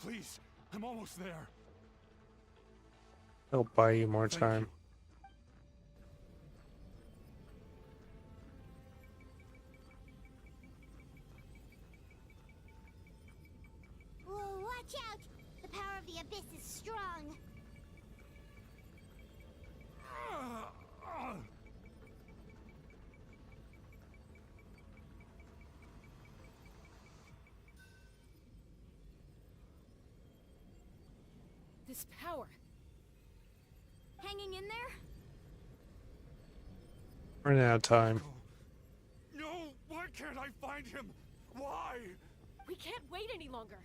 Please, I'm almost there. I'll buy you more Thank time. you. Whoa, watch out! The power of the Abyss is strong. This power. Hanging in there? Running out of time. No, why can't I find him? Why? We can't wait any longer.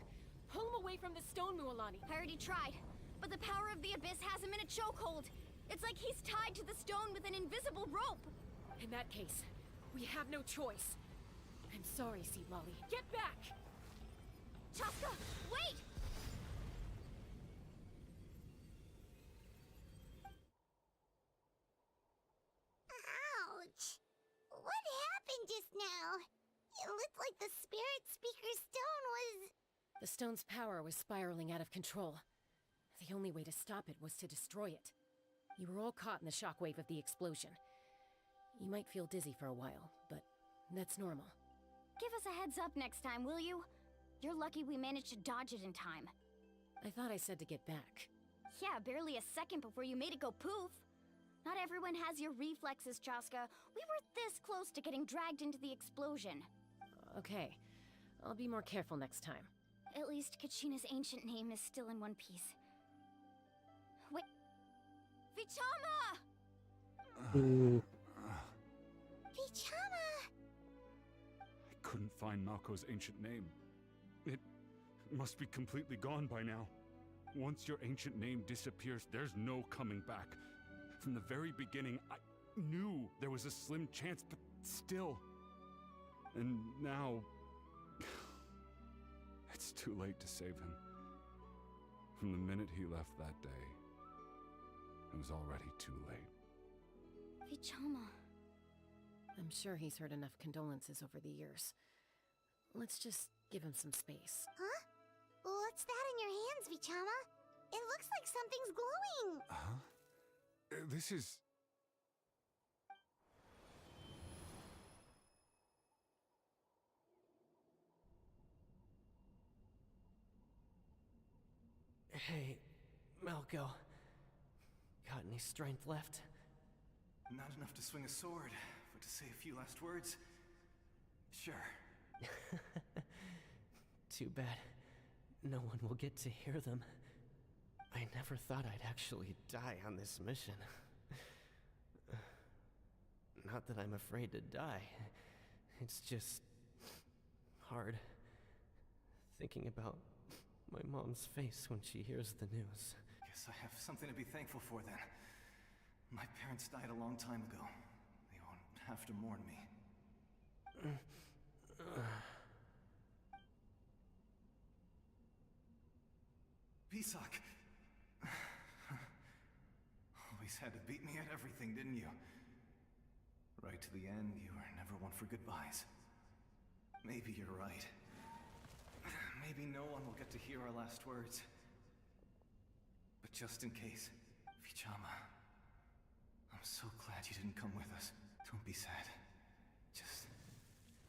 Pull him away from the stone, Mualani. I already tried, but the power of the Abyss has him in a chokehold. It's like he's tied to the stone with an invisible rope. In that case, we have no choice. I'm sorry, Sea Lolly. Get back! Chaska, wait! Ouch! What happened just now? It looked like the Spirit Speaker stone was... The stone's power was spiraling out of control. The only way to stop it was to destroy it. You were all caught in the shockwave of the explosion. You might feel dizzy for a while, but that's normal. Give us a heads up next time, will you? You're lucky we managed to dodge it in time. I thought I said to get back. Yeah, barely a second before you made it go poof. Not everyone has your reflexes, Chaska. We were this close to getting dragged into the explosion. Okay, I'll be more careful next time. At least Kachina's ancient name is still in one piece. Wait. Vichama! Ooh, Vichama! I couldn't find Malco's ancient name. It must be completely gone by now. Once your ancient name disappears, there's no coming back. From the very beginning, I knew there was a slim chance, but still. And now... it's too late to save him. From the minute he left that day, it was already too late. Vichama. I'm sure he's heard enough condolences over the years. Let's just give him some space. Huh? What's that in your hands, Vichama? It looks like something's glowing. Huh? This is... Hey, Malco. Got any strength left? Not enough to swing a sword, but to say a few last words? Sure. Too bad. No one will get to hear them. I never thought I'd actually die on this mission. Not that I'm afraid to die. It's just hard thinking about my mom's face when she hears the news. Guess I have something to be thankful for then. My parents died a long time ago. They won't have to mourn me. Pisak! Always had to beat me at everything, didn't you? Right to the end, you were never one for goodbyes. Maybe you're right. Maybe no one will get to hear our last words. But just in case, Vichama, I'm so glad you didn't come with us. Don't be sad. Just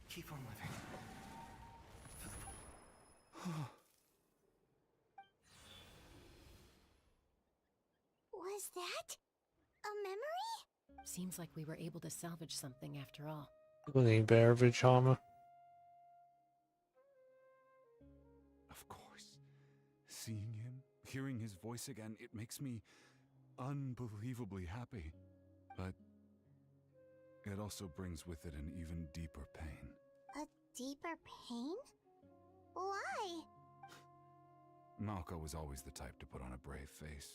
keep on living. Was that a memory? Seems like we were able to salvage something after all. Any better, Vichama? Of course. Seeing him, hearing his voice again, it makes me unbelievably happy. But it also brings with it an even deeper pain. A deeper pain? Why? Malco was always the type to put on a brave face.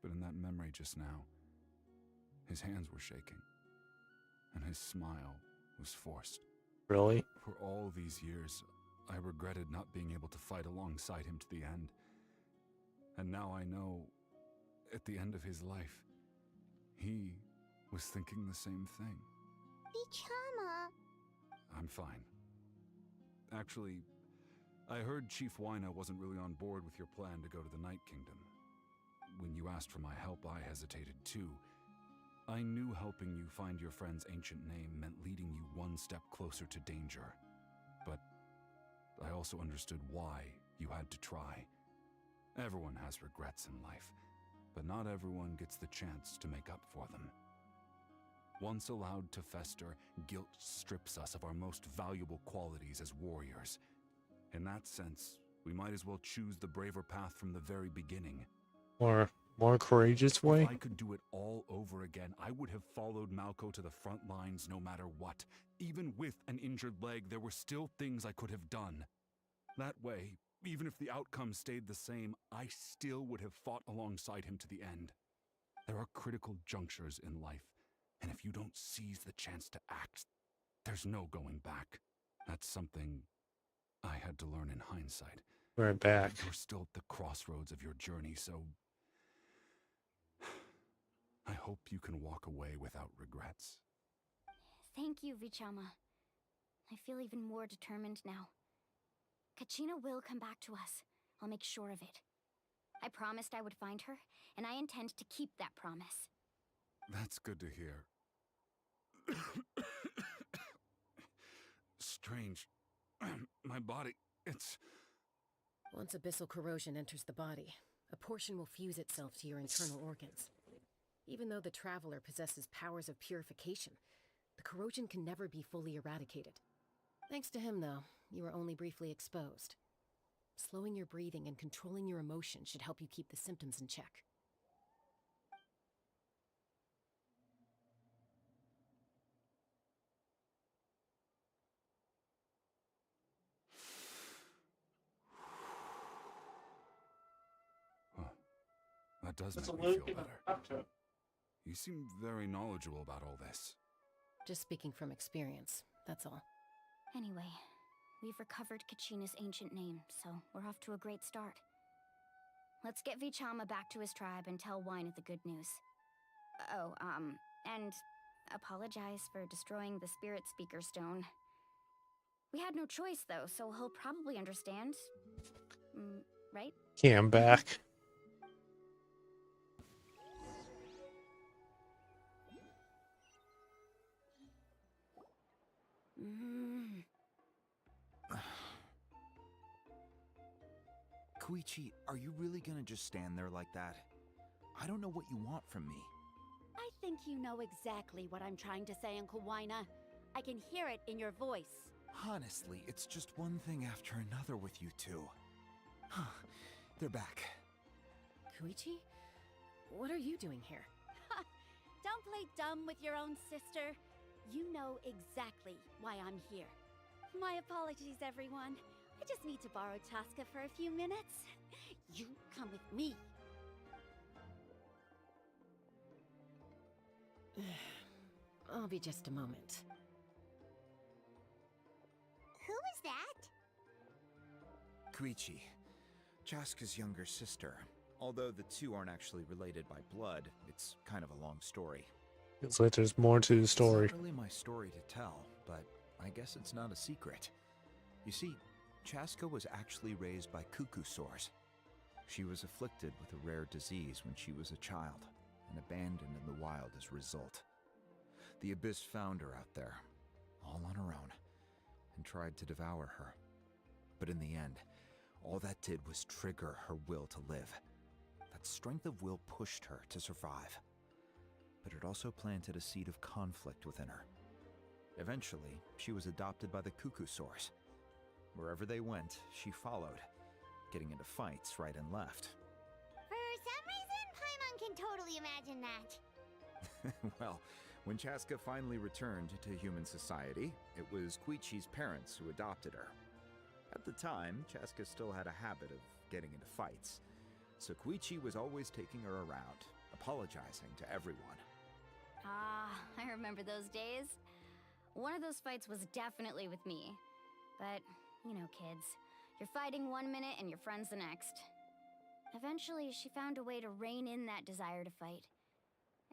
But in that memory just now, his hands were shaking, and his smile was forced. Really? For all these years, I regretted not being able to fight alongside him to the end. And now I know, at the end of his life, he was thinking the same thing. Vichama. I'm fine. Actually, I heard Chief Wyna wasn't really on board with your plan to go to the Night Kingdom. When you asked for my help, I hesitated too. I knew helping you find your friend's ancient name meant leading you one step closer to danger. But I also understood why you had to try. Everyone has regrets in life, but not everyone gets the chance to make up for them. Once allowed to fester, guilt strips us of our most valuable qualities as warriors. In that sense, we might as well choose the braver path from the very beginning. Or more courageous way? If I could do it all over again, I would have followed Malco to the front lines no matter what. Even with an injured leg, there were still things I could have done. That way, even if the outcome stayed the same, I still would have fought alongside him to the end. There are critical junctures in life, and if you don't seize the chance to act, there's no going back. That's something I had to learn in hindsight. We're back. You're still at the crossroads of your journey, so I hope you can walk away without regrets. Thank you, Vichama. I feel even more determined now. Kachina will come back to us. I'll make sure of it. I promised I would find her, and I intend to keep that promise. That's good to hear. Strange. My body, it's... Once abyssal corrosion enters the body, a portion will fuse itself to your internal organs. Even though the Traveler possesses powers of purification, the corrosion can never be fully eradicated. Thanks to him, though, you were only briefly exposed. Slowing your breathing and controlling your emotions should help you keep the symptoms in check. That does make me feel better. You seem very knowledgeable about all this. Just speaking from experience, that's all. Anyway, we've recovered Kachina's ancient name, so we're off to a great start. Let's get Vichama back to his tribe and tell Wyna the good news. Oh, and apologize for destroying the Spirit Speaker Stone. We had no choice, though, so he'll probably understand. Right? Okay, I'm back. Koichi, are you really gonna just stand there like that? I don't know what you want from me. I think you know exactly what I'm trying to say, Uncle Wina. I can hear it in your voice. Honestly, it's just one thing after another with you two. They're back. Koichi? What are you doing here? Don't play dumb with your own sister. You know exactly why I'm here. My apologies, everyone. I just need to borrow Chaska for a few minutes. You come with me. I'll be just a moment. Who is that? Koichi, Chaska's younger sister. Although the two aren't actually related by blood, it's kind of a long story. Feels like there's more to the story. It's not really my story to tell, but I guess it's not a secret. You see, Chaska was actually raised by cuckoo-sores. She was afflicted with a rare disease when she was a child, and abandoned in the wild as a result. The Abyss found her out there, all on her own, and tried to devour her. But in the end, all that did was trigger her will to live. That strength of will pushed her to survive. But it also planted a seed of conflict within her. Eventually, she was adopted by the cuckoo-sores. Wherever they went, she followed, getting into fights right and left. For some reason, Paimon can totally imagine that. Well, when Chaska finally returned to human society, it was Koichi's parents who adopted her. At the time, Chaska still had a habit of getting into fights, so Koichi was always taking her around, apologizing to everyone. Ah, I remember those days. One of those fights was definitely with me. But, you know, kids. You're fighting one minute and your friend's the next. Eventually, she found a way to rein in that desire to fight.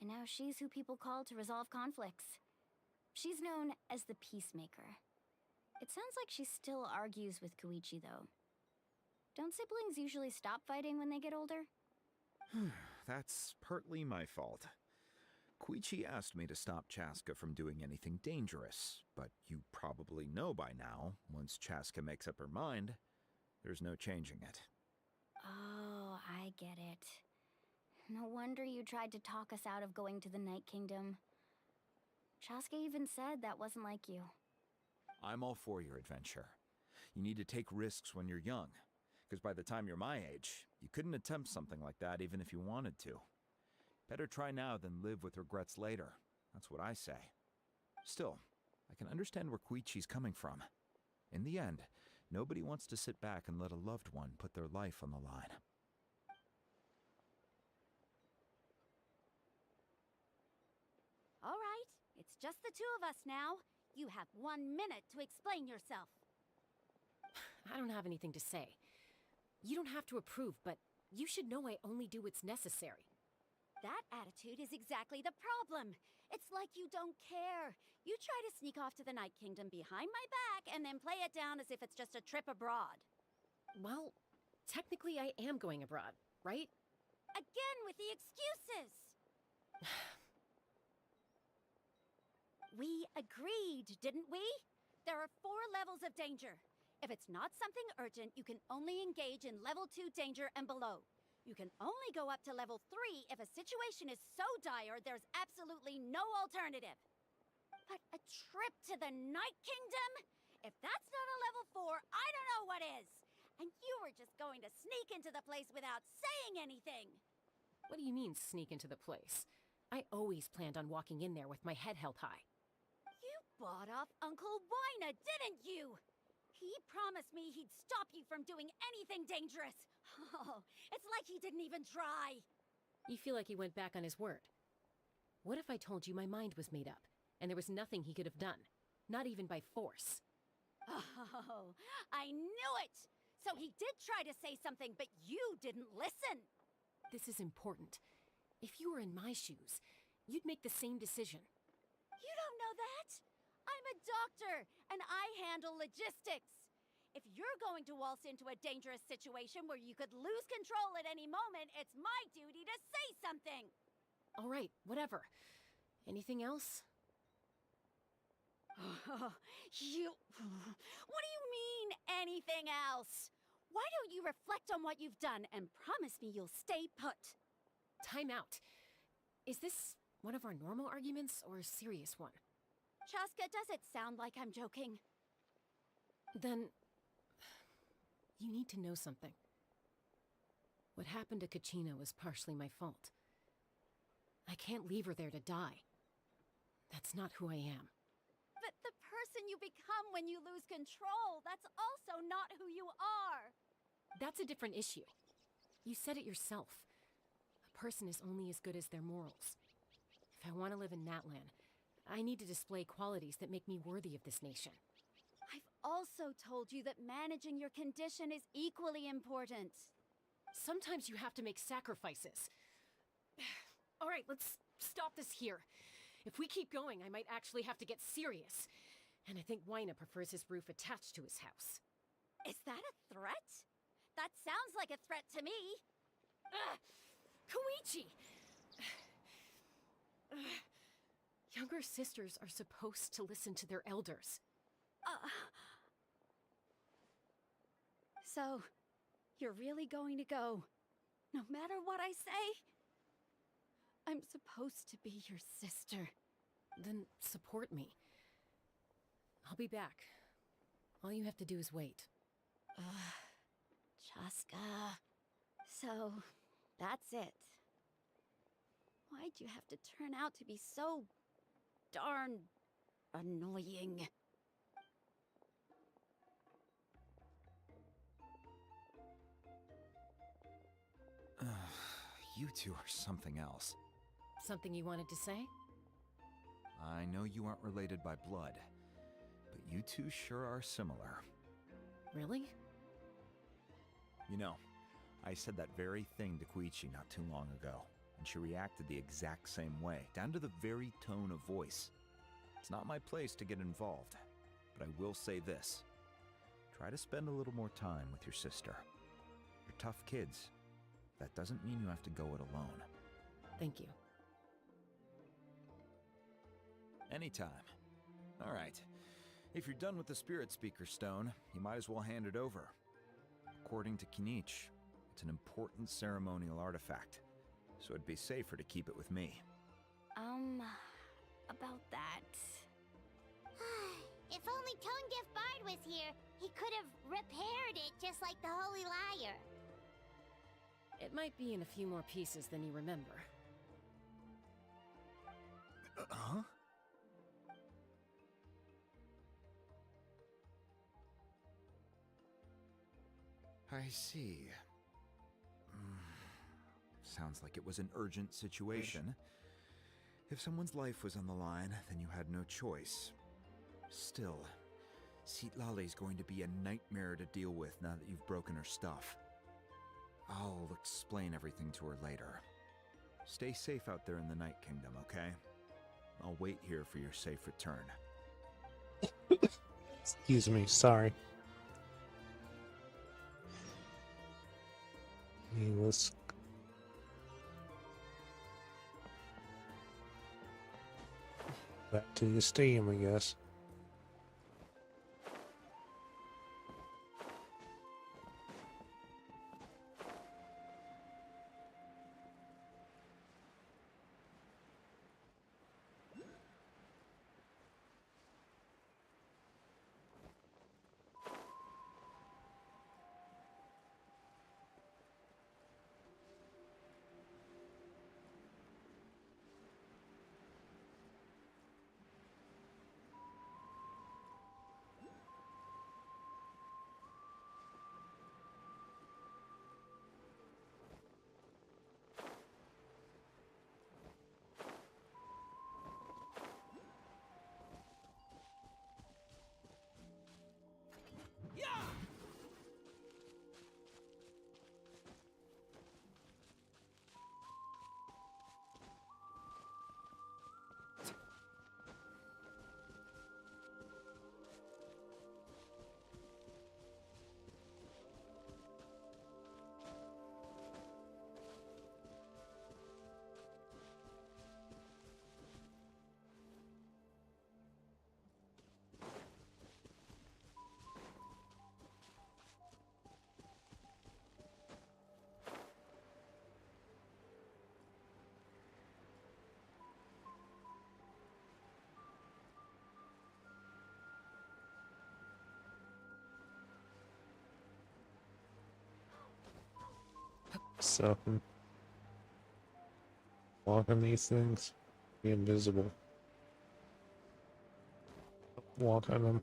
And now she's who people call to resolve conflicts. She's known as the Peacemaker. It sounds like she still argues with Koichi, though. Don't siblings usually stop fighting when they get older? That's partly my fault. Koichi asked me to stop Chaska from doing anything dangerous, but you probably know by now, once Chaska makes up her mind, there's no changing it. Oh, I get it. No wonder you tried to talk us out of going to the Night Kingdom. Chaska even said that wasn't like you. I'm all for your adventure. You need to take risks when you're young, because by the time you're my age, you couldn't attempt something like that even if you wanted to. Better try now than live with regrets later. That's what I say. Still, I can understand where Koichi's coming from. In the end, nobody wants to sit back and let a loved one put their life on the line. All right, it's just the two of us now. You have 1 minute to explain yourself. I don't have anything to say. You don't have to approve, but you should know I only do what's necessary. That attitude is exactly the problem. It's like you don't care. You try to sneak off to the Night Kingdom behind my back and then play it down as if it's just a trip abroad. Well, technically I am going abroad, right? Again with the excuses! We agreed, didn't we? There are 4 levels of danger. If it's not something urgent, you can only engage in level 2 danger and below. You can only go up to level 3 if a situation is so dire there's absolutely no alternative. But a trip to the Night Kingdom? If that's not a level 4, I don't know what is. And you were just going to sneak into the place without saying anything. What do you mean, sneak into the place? I always planned on walking in there with my head held high. You bought off Uncle Wina, didn't you? He promised me he'd stop you from doing anything dangerous. Oh, it's like he didn't even try. You feel like he went back on his word. What if I told you my mind was made up, and there was nothing he could have done? Not even by force. Oh, I knew it! So he did try to say something, but you didn't listen. This is important. If you were in my shoes, you'd make the same decision. You don't know that? I'm a doctor, and I handle logistics. If you're going to waltz into a dangerous situation where you could lose control at any moment, it's my duty to say something. All right, whatever. Anything else? You... What do you mean, anything else? Why don't you reflect on what you've done and promise me you'll stay put? Time out. Is this one of our normal arguments or a serious one? Chaska, does it sound like I'm joking? Then... you need to know something. What happened to Kachina was partially my fault. I can't leave her there to die. That's not who I am. But the person you become when you lose control, that's also not who you are! That's a different issue. You said it yourself. A person is only as good as their morals. If I want to live in Natlan, I need to display qualities that make me worthy of this nation. I've also told you that managing your condition is equally important. Sometimes you have to make sacrifices. All right, let's stop this here. If we keep going, I might actually have to get serious. And I think Waina prefers his roof attached to his house. Is that a threat? That sounds like a threat to me. Koichi! Younger sisters are supposed to listen to their elders. So, you're really going to go, no matter what I say? I'm supposed to be your sister. Then support me. I'll be back. All you have to do is wait. Chaska. So, that's it. Why'd you have to turn out to be so darn annoying? You two are something else. Something you wanted to say? I know you aren't related by blood, but you two sure are similar. Really? You know, I said that very thing to Koichi not too long ago, and she reacted the exact same way, down to the very tone of voice. It's not my place to get involved, but I will say this. Try to spend a little more time with your sister. You're tough kids. That doesn't mean you have to go it alone. Thank you. Anytime. All right. If you're done with the Spirit Speaker Stone, you might as well hand it over. According to Kinich, it's an important ceremonial artifact, so it'd be safer to keep it with me. About that... If only Tonegif Bard was here, he could have repaired it just like the Holy Liar. It might be in a few more pieces than you remember. Huh? I see. Sounds like it was an urgent situation. If someone's life was on the line, then you had no choice. Still, Citlali's going to be a nightmare to deal with now that you've broken her stuff. I'll explain everything to her later. Stay safe out there in the Night Kingdom, okay? I'll wait here for your safe return. Excuse me, sorry. Let's... back to the stadium, I guess. stuff and walk on these things. Be invisible. Walk on them.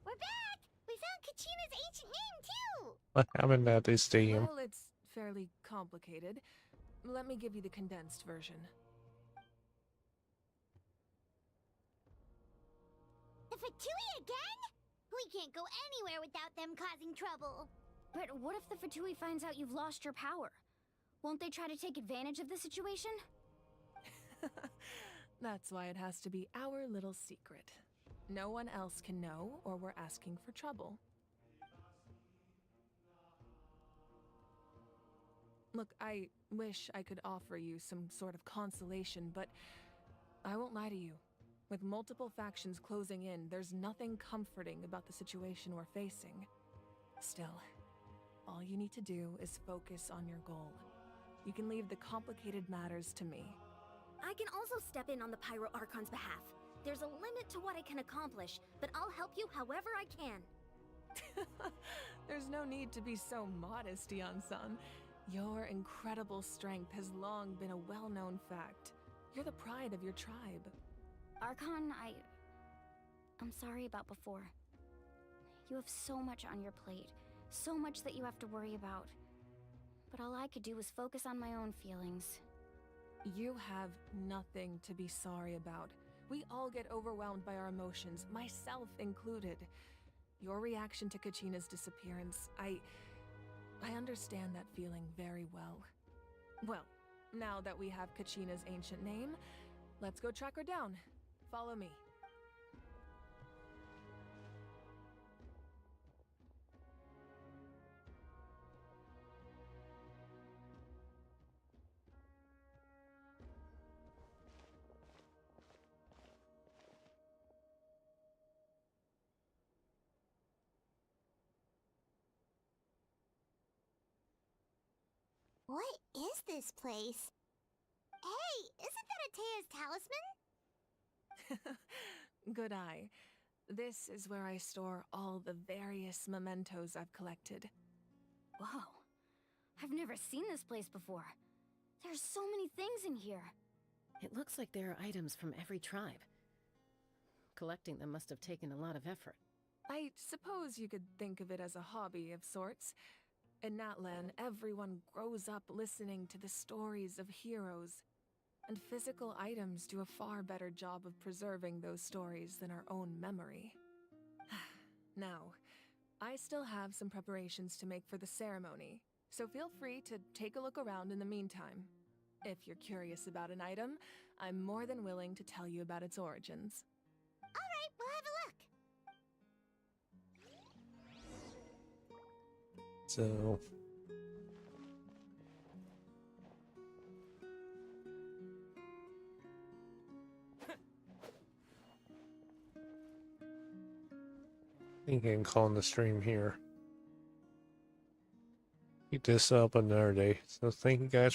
We're back! We found Kachina's ancient name, too! What happened at this stadium? Well, it's fairly complicated. Let me give you the condensed version. The Fatui again? We can't go anywhere without them causing trouble. But what if the Fatui finds out you've lost your power? Won't they try to take advantage of the situation? That's why it has to be our little secret. No one else can know, or we're asking for trouble. Look, I wish I could offer you some sort of consolation, but I won't lie to you. With multiple factions closing in, there's nothing comforting about the situation we're facing. Still, all you need to do is focus on your goal. You can leave the complicated matters to me. I can also step in on the Pyro Archon's behalf. There's a limit to what I can accomplish, but I'll help you however I can. There's no need to be so modest, Yan-san. Your incredible strength has long been a well-known fact. You're the pride of your tribe. Archon, I'm sorry about before. You have so much on your plate, so much that you have to worry about. But all I could do was focus on my own feelings. You have nothing to be sorry about. We all get overwhelmed by our emotions, myself included. Your reaction to Kachina's disappearance, I understand that feeling very well. Well, now that we have Kachina's ancient name, let's go track her down. Follow me. What is this place? Hey, isn't that Atea's talisman? Good eye. This is where I store all the various mementos I've collected. Whoa. I've never seen this place before. There's so many things in here. It looks like there are items from every tribe. Collecting them must have taken a lot of effort. I suppose you could think of it as a hobby of sorts. In Natlan, everyone grows up listening to the stories of heroes, and physical items do a far better job of preserving those stories than our own memory. Now, I still have some preparations to make for the ceremony, so feel free to take a look around in the meantime. If you're curious about an item, I'm more than willing to tell you about its origins. Alright, we'll have a look. So I think I can call in the stream here. Keep this up another day. So thank you guys